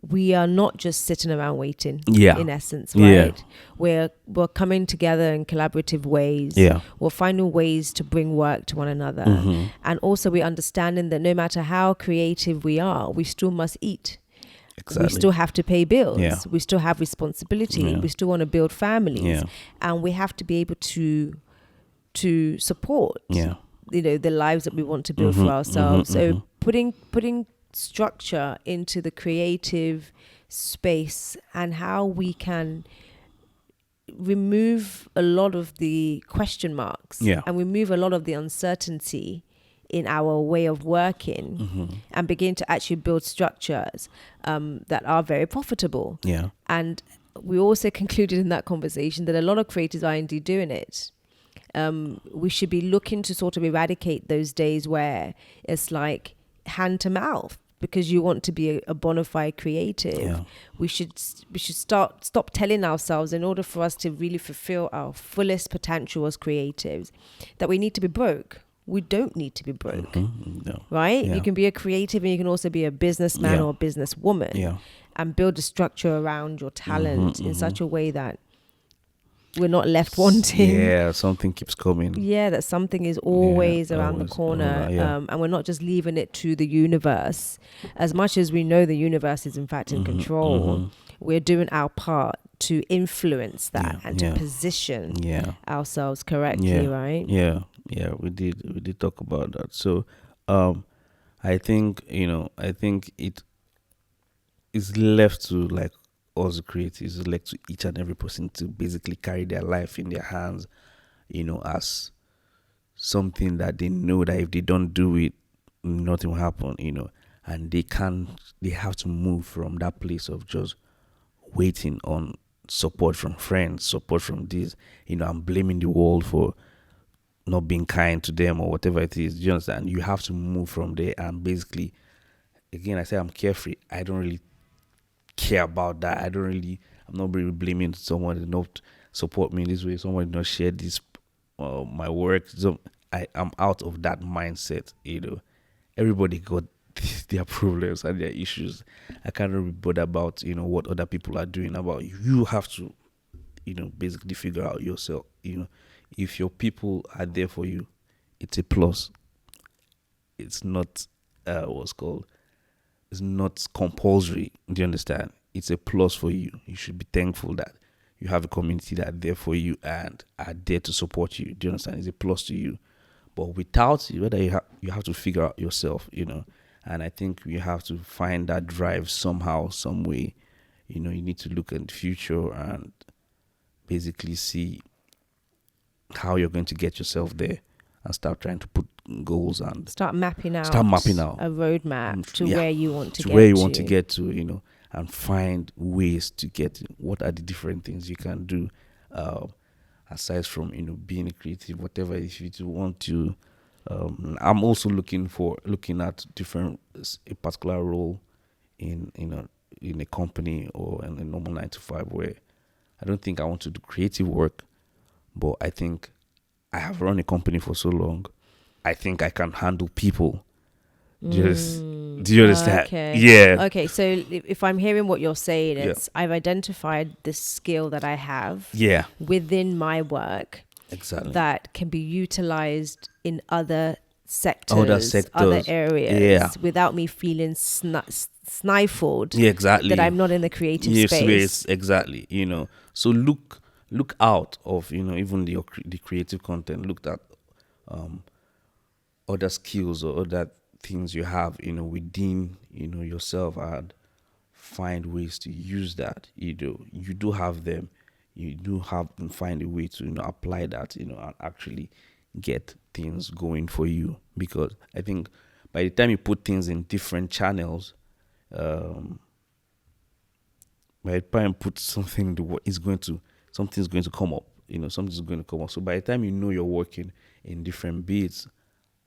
Speaker 1: we are not just sitting around waiting, in essence, right? Yeah. We're coming together in collaborative ways. Yeah. We're finding ways to bring work to one another. And also we're understanding that no matter how creative we are, we still must eat. Exactly. We still have to pay bills. Yeah. We still have responsibility. Yeah. We still want to build families. Yeah. And we have to be able to support the lives that we want to build for ourselves. So putting structure into the creative space and how we can remove a lot of the question marks and remove a lot of the uncertainty in our way of working and begin to actually build structures that are very profitable. Yeah. And we also concluded in that conversation that a lot of creators are indeed doing it. We should be looking to sort of eradicate those days where it's like hand to mouth because you want to be a bona fide creative. Yeah. We should stop telling ourselves, in order for us to really fulfill our fullest potential as creatives, that we need to be broke. We don't need to be broke, no. Right? Yeah. You can be a creative and you can also be a businessman or a businesswoman and build a structure around your talent in such a way that we're not left wanting.
Speaker 2: Yeah, something keeps coming.
Speaker 1: Yeah, that something is always around the
Speaker 2: always
Speaker 1: corner.
Speaker 2: around,
Speaker 1: And we're not just leaving it to the universe. As much as we know the universe is in fact in control, we're doing our part to influence that and to position ourselves correctly, right?
Speaker 2: Yeah, we did talk about that. So I think, I think it is left to like us creatives, it's left to each and every person to basically carry their life in their hands, as something that they know that if they don't do it, nothing will happen, and they have to move from that place of just waiting on support from friends, support from this, and blaming the world for not being kind to them or whatever it is. Do you understand? You have to move from there and basically, again, I say I'm carefree. I don't really care about that. I'm not really blaming someone did not support me in this way. Someone did not share this, my work. So I'm out of that mindset. Everybody got their problems and their issues. I can't really bother about what other people are doing about you. You have to basically figure out yourself. If your people are there for you, it's a plus. It's not it's not compulsory. Do you understand? It's a plus for you. You should be thankful that you have a community that are there for you and are there to support you. Do you understand? It's a plus to you. But without it, whether you have to figure out yourself, and I think you have to find that drive somehow, some way. You need to look at the future and basically see how you're going to get yourself there and start trying to put goals and
Speaker 1: start mapping out
Speaker 2: a
Speaker 1: roadmap to where you want to get
Speaker 2: to, and find ways to get it. What are the different things you can do aside from being a creative, whatever. If you want to I'm also looking at a particular role in a company or in a normal 9 to 5, where I don't think I want to do creative work, but I think I have run a company for so long. I think I can handle people. Do you understand?
Speaker 1: Okay.
Speaker 2: Yeah.
Speaker 1: Okay, so if I'm hearing what you're saying, it's I've identified the skill that I have within my work that can be utilized in other sectors, other areas, without me feeling stifled.
Speaker 2: Yeah, exactly.
Speaker 1: That I'm not in the creative space.
Speaker 2: Exactly. So look out of even the creative content. Look at other skills or other things you have within yourself, and find ways to use that. You do have them. You do have to find a way to apply that and actually get things going for you, because I think by the time you put things in different channels, by the time you put something, something's going to come up. Something's going to come up. So by the time you're working in different beats,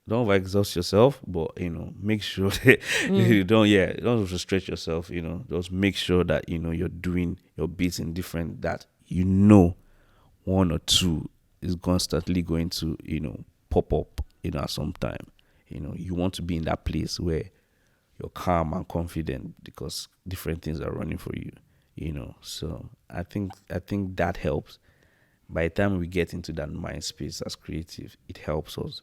Speaker 2: don't exhaust yourself, but make sure that you don't frustrate yourself. Just make sure that you're doing your beats in different, that one or two is constantly going to pop up at some time. You want to be in that place where you're calm and confident because different things are running for you. So I think that helps. By the time we get into that mind space as creative, it helps us.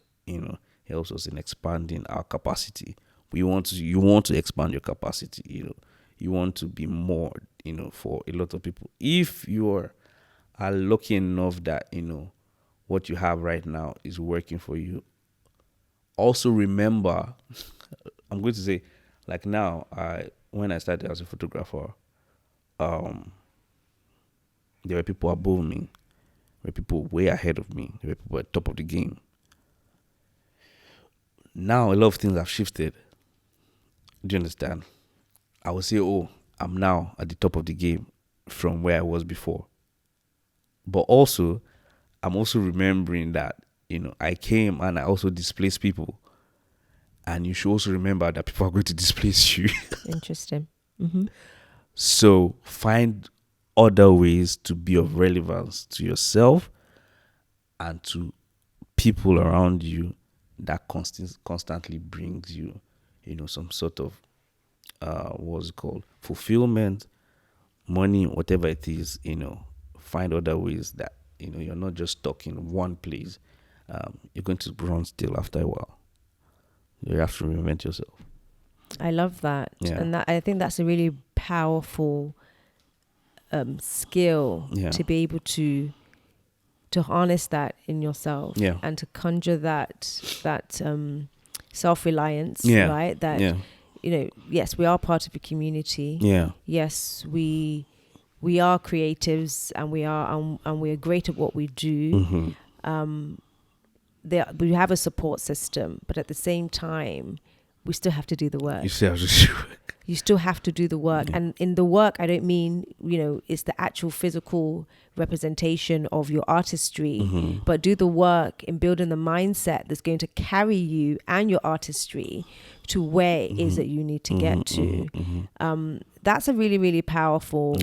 Speaker 2: Helps us in expanding our capacity. You want to expand your capacity. You want to be more. For a lot of people, if you are lucky enough that what you have right now is working for you, also remember, I'm going to say, like now, when I started as a photographer, there were people above me, there were people way ahead of me, there were people at the top of the game. Now a lot of things have shifted. Do you understand? I would say, I'm now at the top of the game from where I was before. But also, I'm also remembering that, I came and I also displaced people. And you should also remember that people are going to displace you.
Speaker 1: Interesting. Mm-hmm.
Speaker 2: So find other ways to be of relevance to yourself and to people around you that constantly brings you, some sort of, what's it called, fulfillment, money, whatever it is. Find other ways that you're not just stuck in one place. You're going to run still after a while. You have to reinvent yourself.
Speaker 1: I love that.
Speaker 2: Yeah.
Speaker 1: And I think that's a really powerful skill to be able to harness that in yourself and to conjure that self-reliance, right? That, yes, we are part of a community.
Speaker 2: Yeah.
Speaker 1: Yes, we are creatives and we are great at what we do. We have a support system, but at the same time, we still have to do the work.
Speaker 2: You still have to do work.
Speaker 1: You still have to do the work. And in the work, I don't mean, it's the actual physical representation of your artistry, but do the work in building the mindset that's going to carry you and your artistry to where it is that you need to get to. That's a really, really powerful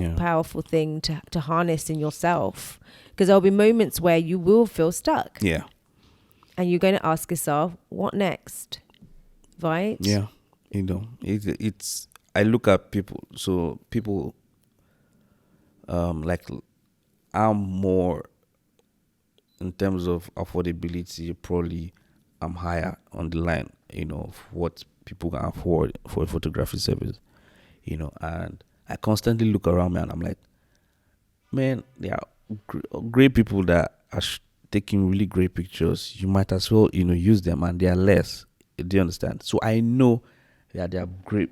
Speaker 1: thing to harness in yourself, because there'll be moments where you will feel stuck.
Speaker 2: Yeah.
Speaker 1: And you're going to ask yourself, what next? Right?
Speaker 2: Yeah. It's I look at people. So people, like, I'm more in terms of affordability. Probably, I'm higher on the line. Of what people can afford for a photography service. And I constantly look around me and I'm like, man, there are great people that are taking really great pictures. You might as well, use them, and they are less. Do you understand? So I know that there are great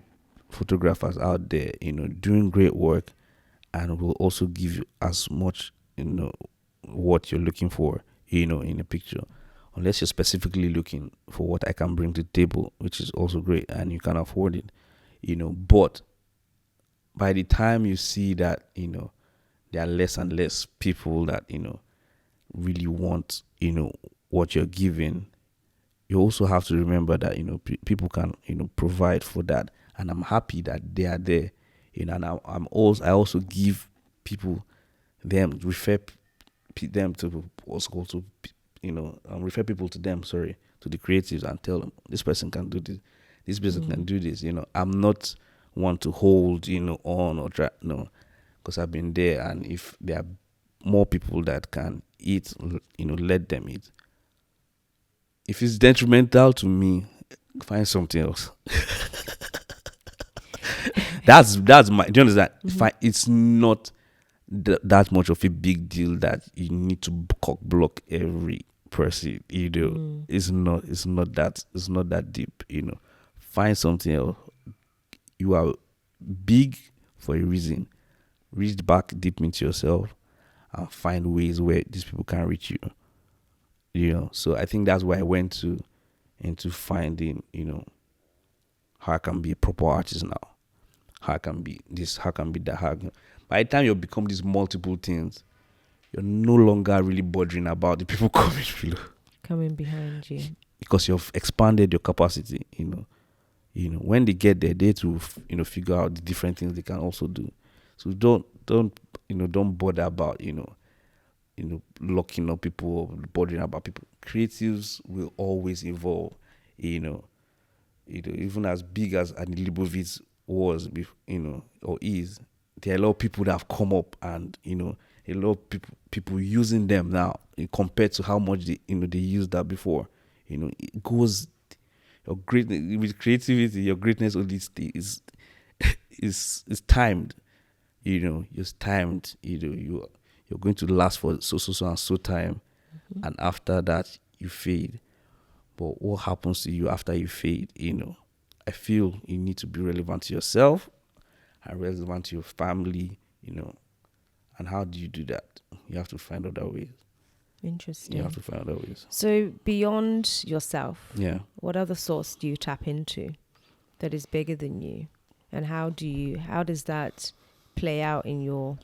Speaker 2: photographers out there, doing great work, and will also give you as much, what you're looking for, in a picture. Unless you're specifically looking for what I can bring to the table, which is also great, and you can afford it, But by the time you see that, there are less and less people that, really want, what you're giving, you also have to remember that, people can, provide for that. And I'm happy that they are there, and I also give people refer them to also, refer people to them, to the creatives, and tell them this person can do this person can do this. I'm not one to hold, on or try, no, because I've been there, and if there are more people that can eat, let them eat. If it's detrimental to me, find something else. That's my. Do you understand? It's not that much of a big deal that you need to cock block every person. It's not that deep. Find something else. You are big for a reason. Reach back deep into yourself and find ways where these people can reach you. So I think that's why I went into finding, how I can be a proper artist now. How I can be this, how I can be that. By the time you become these multiple things, you're no longer really bothering about the people
Speaker 1: coming behind you,
Speaker 2: because you've expanded your capacity. When they get there, they to figure out the different things they can also do. So don't bother about locking up people or bothering about people. Creatives will always evolve. Even as big as Anny Leibovitz was, or is, there are a lot of people that have come up, and a lot of people using them now compared to how much they used that before. It goes, your greatness with creativity, your greatness only is timed. It's timed. You're going to last for so and so time, and after that you fade. But what happens to you after you fade? I feel you need to be relevant to yourself and relevant to your family. And how do you do that? You have to find other ways.
Speaker 1: Interesting.
Speaker 2: You have to find other ways.
Speaker 1: So beyond yourself,
Speaker 2: what
Speaker 1: other source do you tap into that is bigger than you, and how does that play out in your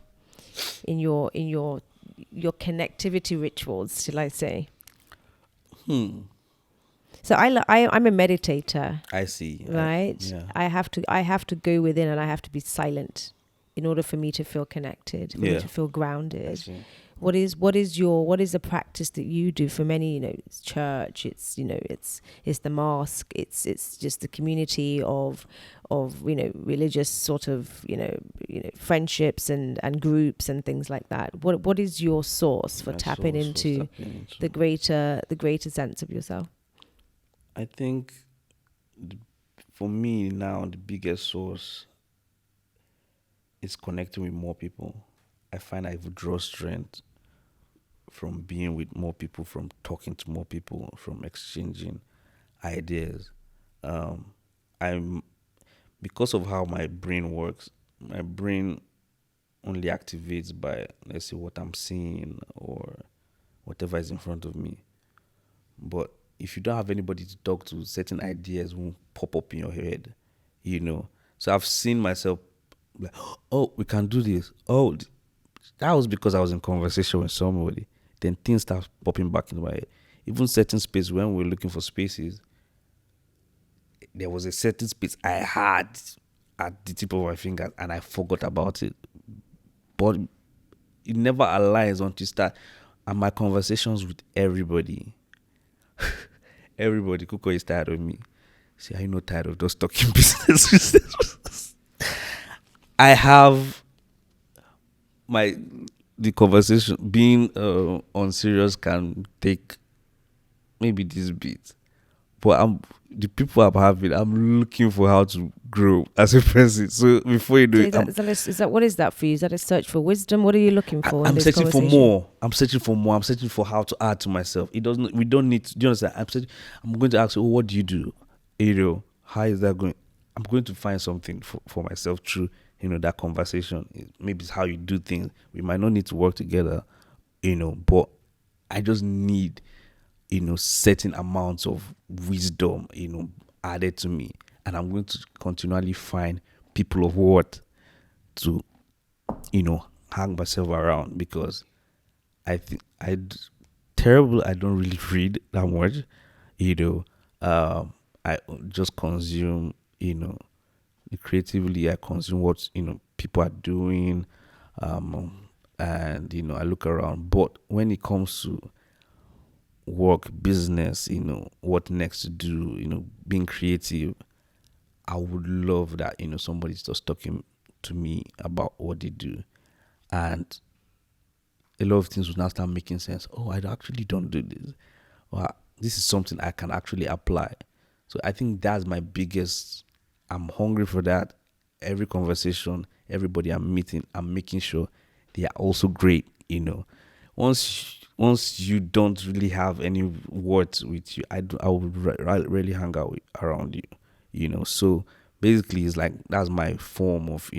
Speaker 1: connectivity rituals, shall I say? So I'm a meditator.
Speaker 2: I see.
Speaker 1: Right? I have to go within, and I have to be silent in order for me to feel connected, for me
Speaker 2: Yeah.
Speaker 1: to feel
Speaker 2: I
Speaker 1: grounded.
Speaker 2: see.
Speaker 1: What is the practice that you do? For many, it's church, it's the mosque, it's just the community of religious sort of friendships and groups and things like that. What is your source for
Speaker 2: My
Speaker 1: tapping
Speaker 2: source was
Speaker 1: into
Speaker 2: tapping into.
Speaker 1: the greater sense of yourself?
Speaker 2: I think for me now, the biggest source is connecting with more people. I find I draw strength from being with more people, from talking to more people, from exchanging ideas. I'm Because of how my brain works. My brain only activates by, let's say, what I'm seeing or whatever is in front of me. But if you don't have anybody to talk to, certain ideas won't pop up in your head, So I've seen myself like, oh, we can do this. Oh, that was because I was in conversation with somebody. Then things start popping back into my head. Even certain space, when we're looking for spaces, there was a certain space I had at the tip of my fingers and I forgot about it. But it never aligns until you start. And my conversations with everybody, Kuko is tired of me. See, are you not tired of those talking business? I have the conversation being on serious can take maybe this bit, but the people I'm having, I'm looking for how to grow as a person. So before you do
Speaker 1: So is that what is that for you? Is that a search for wisdom? What are you looking for?
Speaker 2: I'm searching for more. I'm searching for how to add to myself. We don't need to, do you understand? I'm going to ask you, what do you do? How is that going? I'm going to find something for myself through, that conversation. Maybe it's how you do things. We might not need to work together, but I just need, certain amounts of wisdom, added to me. And I'm going to continually find people of worth to, hang myself around, because I think I don't really read that much, I just consume, creatively I consume what, people are doing, and, I look around. But when it comes to work, business, what next to do, being creative, I would love that, somebody's just talking to me about what they do. And a lot of things will now start making sense. Oh, I actually don't do this. Well, this is something I can actually apply. So I think that's my biggest. I'm hungry for that. Every conversation, everybody I'm meeting, I'm making sure they are also great. Once you don't really have any words with you, I would really hang out around you. So basically, it's like that's my form of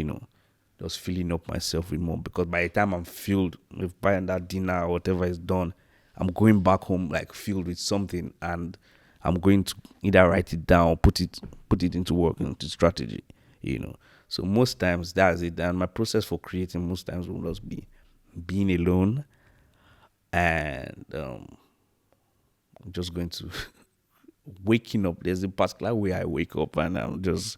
Speaker 2: just filling up myself with more, because by the time I'm filled with buying that dinner or whatever is done, I'm going back home like filled with something, and I'm going to either write it down or put it into work, into strategy. So most times that's it. And my process for creating most times will just be being alone, and I'm just going to waking up. There's a particular way I wake up and I'm just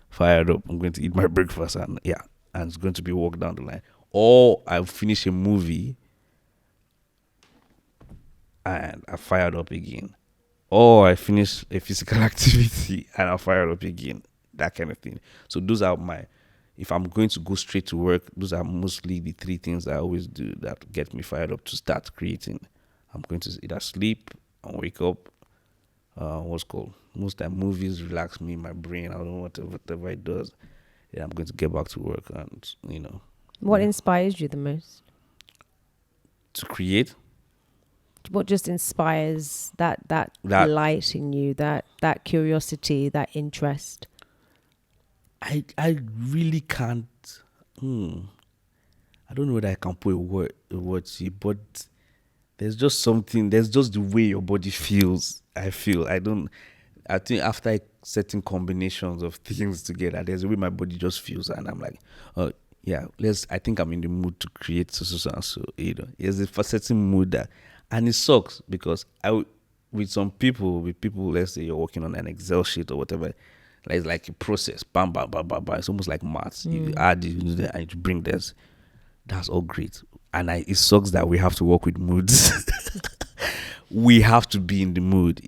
Speaker 2: fired up. I'm going to eat my breakfast and it's going to be walk down the line. Or I finish a movie and I fired up again. Or I finish a physical activity and I fired up again. That kind of thing. So those are if I'm going to go straight to work, those are mostly the three things I always do that get me fired up to start creating. I'm going to either sleep and wake up. Most time movies relax me, my brain. I don't know whatever it does. Yeah, I'm going to get back to work and
Speaker 1: What inspires you the most?
Speaker 2: To create.
Speaker 1: What just inspires that light in you, that curiosity, that interest?
Speaker 2: I really can't. I don't know whether I can put a word to it, but there's just something. There's just the way your body feels. I think after certain combinations of things together, there's a way my body just feels, and I'm like, oh yeah, I think I'm in the mood to create so. There's a certain mood that, and it sucks because with people, let's say you're working on an Excel sheet or whatever, Like it's like a process. Bam, bam, bam, bam, bam. It's almost like maths. You add this, you do that, and you bring this. That's all great. And it sucks that we have to work with moods. We have to be in the mood.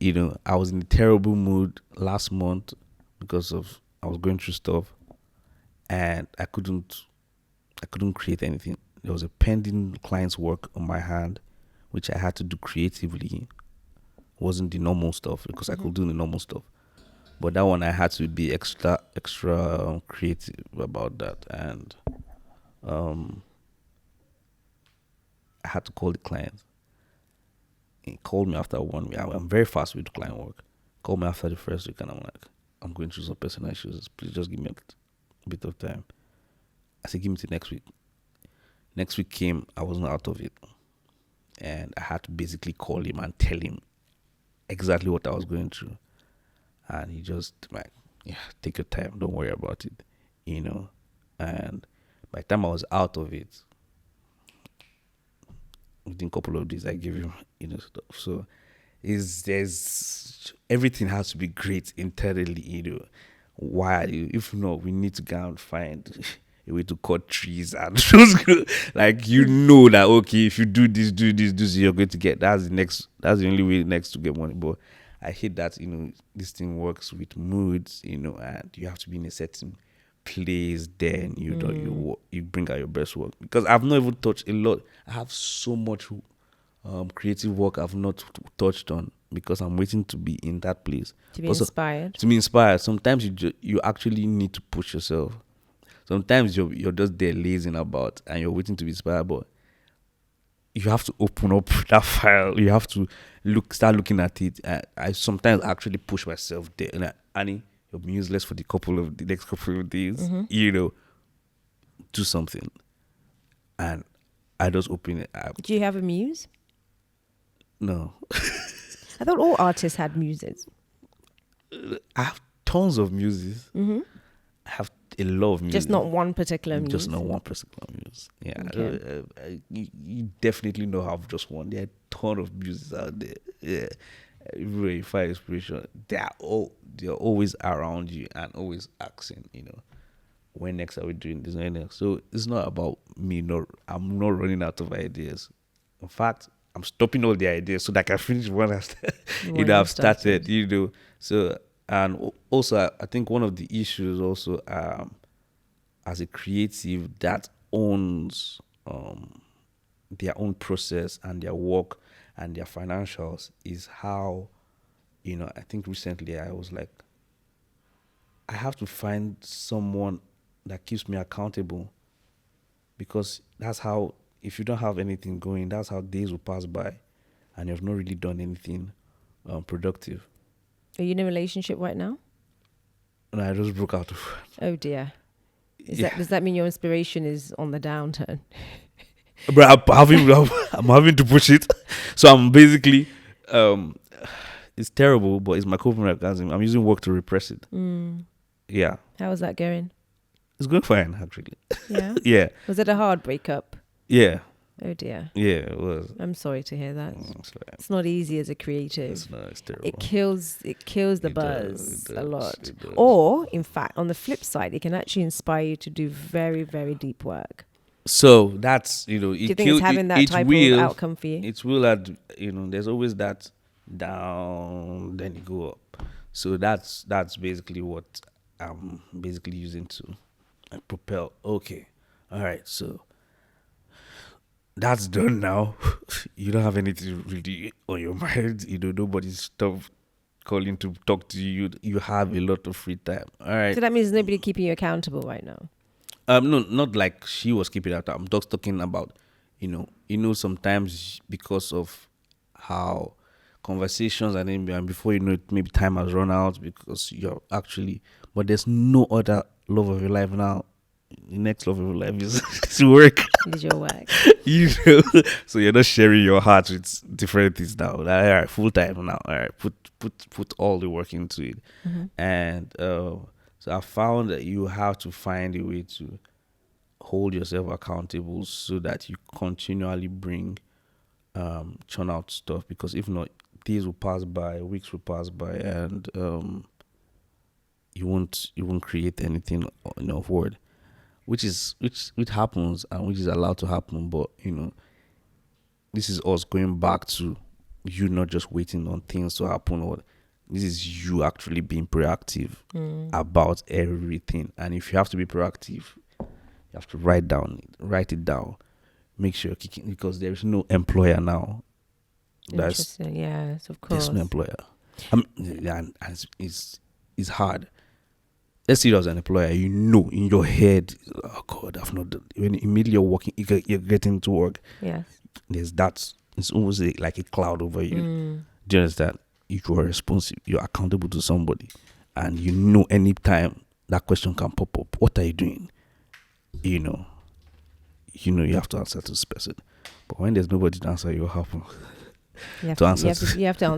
Speaker 2: I was in a terrible mood last month because I was going through stuff, and I couldn't create anything. There was a pending client's work on my hand, which I had to do creatively. It wasn't the normal stuff because I could do the normal stuff, but that one I had to be extra creative about that, and I had to call the client. He called me after 1 week. I'm very fast with client work. Called me after the first week, and I'm like, I'm going through some personal issues. Please just give me a bit of time. I said, give me to next week. Next week came, I wasn't out of it. And I had to basically call him and tell him exactly what I was going through. And he just like, yeah, take your time. Don't worry about it. And by the time I was out of it, within a couple of days, I gave him, stuff. So there's everything has to be great internally, Why? If not, we need to go and find a way to cut trees and like that okay, if you do this, you're going to get that's the only way next to get money. But I hate that this thing works with moods, and you have to be in a certain place, then you bring out your best work. Because I've not even touched a lot. I have so much creative work I've not touched on because I'm waiting to be in that place
Speaker 1: to be inspired.
Speaker 2: To be inspired, sometimes you actually need to push yourself. Sometimes you're just there lazing about and you're waiting to be inspired, but you have to open up that file. You have to start looking at it. I sometimes actually push myself there. And Annie, you'll be useless for the next couple of days. Do something. And I just open it up.
Speaker 1: Do you have a muse?
Speaker 2: No.
Speaker 1: I thought all artists had muses.
Speaker 2: I have tons of muses. I have a lot of music.
Speaker 1: Just not one particular muse.
Speaker 2: Just not one particular muse. Yeah. Okay. You definitely know I have just one. There are a ton of muses out there. Yeah. Everywhere you find inspiration, they're always around you and always asking, when next are we doing this? When next? So it's not about me. I'm not running out of ideas. In fact, I'm stopping all the ideas so that I can finish one I've started. So. And also, I think one of the issues also, as a creative that owns their own process and their work and their financials is how, I think recently I was like, I have to find someone that keeps me accountable, because that's how, if you don't have anything going, that's how days will pass by and you've not really done anything productive.
Speaker 1: Are you in a relationship right now?
Speaker 2: No, I just broke out of.
Speaker 1: Oh dear. Does that mean your inspiration is on the downturn?
Speaker 2: But I'm having to push it. So I'm basically, it's terrible, but it's my coping mechanism. I'm using work to repress it. Yeah.
Speaker 1: How is that going?
Speaker 2: It's going fine, actually.
Speaker 1: Yeah?
Speaker 2: Yeah.
Speaker 1: Was it a hard breakup?
Speaker 2: Yeah.
Speaker 1: Oh dear.
Speaker 2: Yeah, it was.
Speaker 1: I'm sorry to hear that. It's not easy as a creative.
Speaker 2: It's terrible.
Speaker 1: It kills the buzz a lot.
Speaker 2: It does.
Speaker 1: Or, in fact, on the flip side, it can actually inspire you to do very, very deep work.
Speaker 2: So that's,
Speaker 1: do you think it's having that type of outcome for you?
Speaker 2: It will add, there's always that down, then you go up. So that's basically what I'm basically using to propel. Okay, all right, so that's done now. You don't have anything really on your mind. Nobody's stopped calling to talk to you. You have a lot of free time. All right.
Speaker 1: So that means nobody keeping you accountable right now.
Speaker 2: No, not like she was keeping that. I'm just talking about, sometimes because of how conversations and before you know it, maybe time has run out because you're actually, but there's no other love of your life now. The next love of your life is to work.
Speaker 1: Is your work.
Speaker 2: So you're not sharing your heart with different things now. Like, all right, full time now. All right, put all the work into it. And so I found that you have to find a way to hold yourself accountable so that you continually churn out stuff, because if not, days will pass by, weeks will pass by, and you won't create anything, of word, which happens and which is allowed to happen. But this is us going back to you not just waiting on things to happen, or this is you actually being proactive about everything. And if you have to be proactive, you have to write it down. Make sure because there is no employer now.
Speaker 1: Interesting. Yes, of course.
Speaker 2: There's no employer. And it's hard. Let's say you as an employer, in your head, oh God, I've not done. When immediately you're working, you're getting to work.
Speaker 1: Yes.
Speaker 2: There's that. It's almost like a cloud over you. Do you understand? You are responsible. You're accountable to somebody, and anytime that question can pop up. What are you doing? You have to answer to this person. But when there's nobody to answer, you happen.
Speaker 1: You have to answer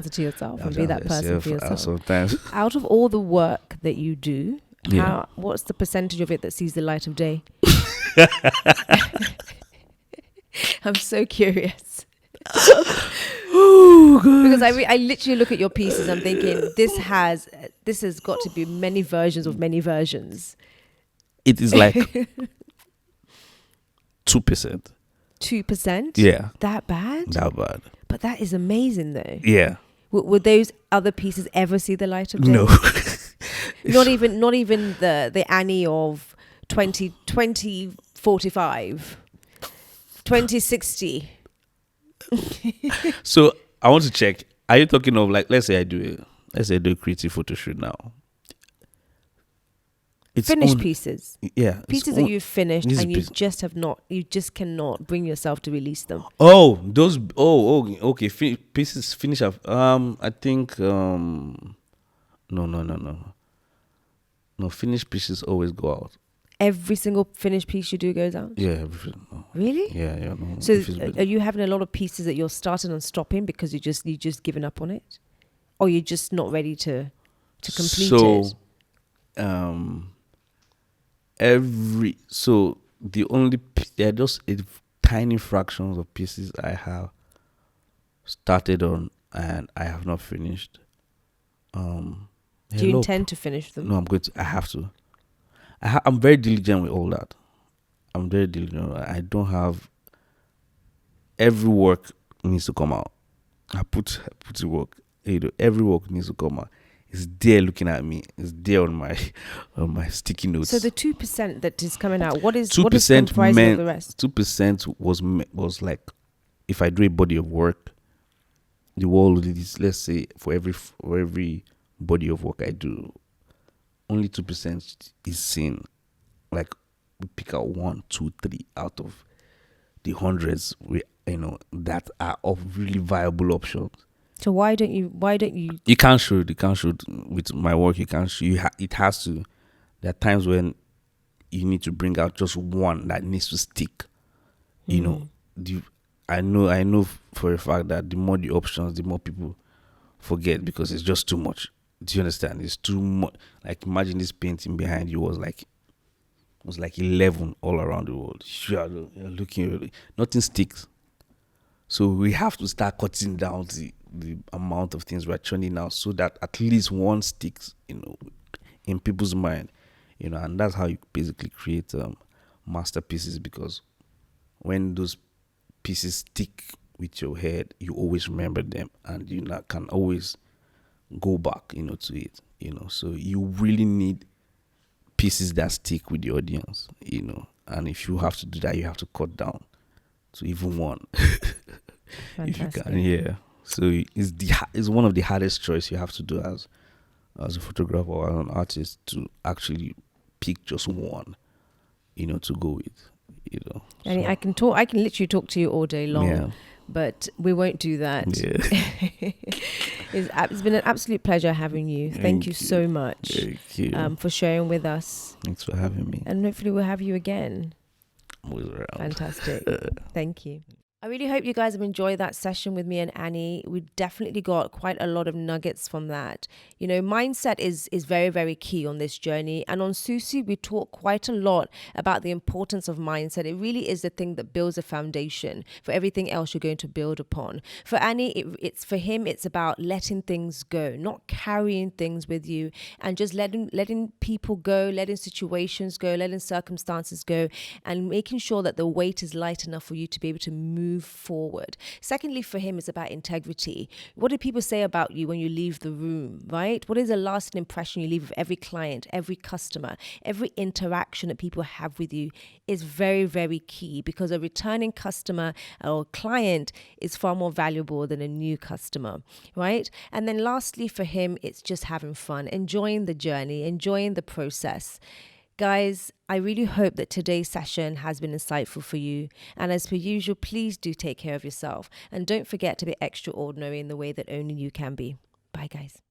Speaker 1: to yourself and be that person for yourself.
Speaker 2: Sometimes.
Speaker 1: Out of all the work that you do, what's the percentage of it that sees the light of day? I'm so curious. Because I literally look at your pieces, I'm thinking this has got to be many versions of many versions.
Speaker 2: It is like 2%.
Speaker 1: 2%?
Speaker 2: Yeah.
Speaker 1: That bad?
Speaker 2: That bad.
Speaker 1: But that is amazing though.
Speaker 2: Yeah.
Speaker 1: Would those other pieces ever see the light of day?
Speaker 2: No.
Speaker 1: not even the Annie of 2045, 2060.
Speaker 2: So I want to check. Are you talking of like, let's say I do a creative photo shoot now. It's
Speaker 1: finished pieces.
Speaker 2: Yeah.
Speaker 1: Pieces that you've finished and you just cannot bring yourself to release them.
Speaker 2: Oh, those. Oh, okay. Pieces finish up. I think. No. Finished pieces always go out.
Speaker 1: Every single finished piece you do goes out?
Speaker 2: Yeah, everything.
Speaker 1: Really?
Speaker 2: Yeah. No,
Speaker 1: so are you having a lot of pieces that you're starting and stopping because you just given up on it? Or you're just not ready to complete it?
Speaker 2: There are just tiny fractions of pieces I have started on and I have not finished. Do
Speaker 1: you intend to finish them?
Speaker 2: No, I have to. I'm very diligent with all that. I'm very diligent. I don't have. Every work needs to come out. I put to work. Every work needs to come out. It's there looking at me. It's there on my sticky notes.
Speaker 1: So the 2% that is coming out, what is comprising of the rest?
Speaker 2: 2% was like, if I do a body of work, the world is, let's say for every body of work I do, only 2% is seen. Like we pick out 1, 2, 3 out of the hundreds that are of really viable options.
Speaker 1: So why don't you?
Speaker 2: You can't shoot. With my work, you can't shoot. It has to. There are times when you need to bring out just one that needs to stick. I know for a fact that the more the options, the more people forget because it's just too much. Do you understand? It's too much. Like imagine this painting behind you was like 11 all around the world. You're looking, nothing sticks. So we have to start cutting down the amount of things we're churning out so that at least one sticks, in people's mind, and that's how you basically create masterpieces, because when those pieces stick with your head, you always remember them and you can always go back, to it, so you really need pieces that stick with the audience, and if you have to do that, you have to cut down to even one. If you can, yeah. So it's one of the hardest choice you have to do as a photographer or an artist, to actually pick just one, to go with,
Speaker 1: And I can literally talk to you all day long, but we won't do that.
Speaker 2: Yeah.
Speaker 1: It's been an absolute pleasure having you. Thank you so much.
Speaker 2: Thank you.
Speaker 1: For sharing with us.
Speaker 2: Thanks for having me.
Speaker 1: And hopefully we'll have you again.
Speaker 2: I'm always around.
Speaker 1: Fantastic. Thank you. I really hope you guys have enjoyed that session with me and Annie. We definitely got quite a lot of nuggets from that. You know, mindset is very, very key on this journey. And on SUSU, we talk quite a lot about the importance of mindset. It really is the thing that builds a foundation for everything else you're going to build upon. For Annie, it's for him, it's about letting things go, not carrying things with you, and just letting people go, letting situations go, letting circumstances go, and making sure that the weight is light enough for you to be able to move forward. Secondly, for him, it's about integrity. What do people say about you when you leave the room, right? What is the lasting impression you leave with every client, every customer, every interaction that people have with you is very, very key, because a returning customer or client is far more valuable than a new customer, right? And then lastly, for him, it's just having fun, enjoying the journey, enjoying the process. Guys, I really hope that today's session has been insightful for you. And as per usual, please do take care of yourself. And don't forget to be extraordinary in the way that only you can be. Bye, guys.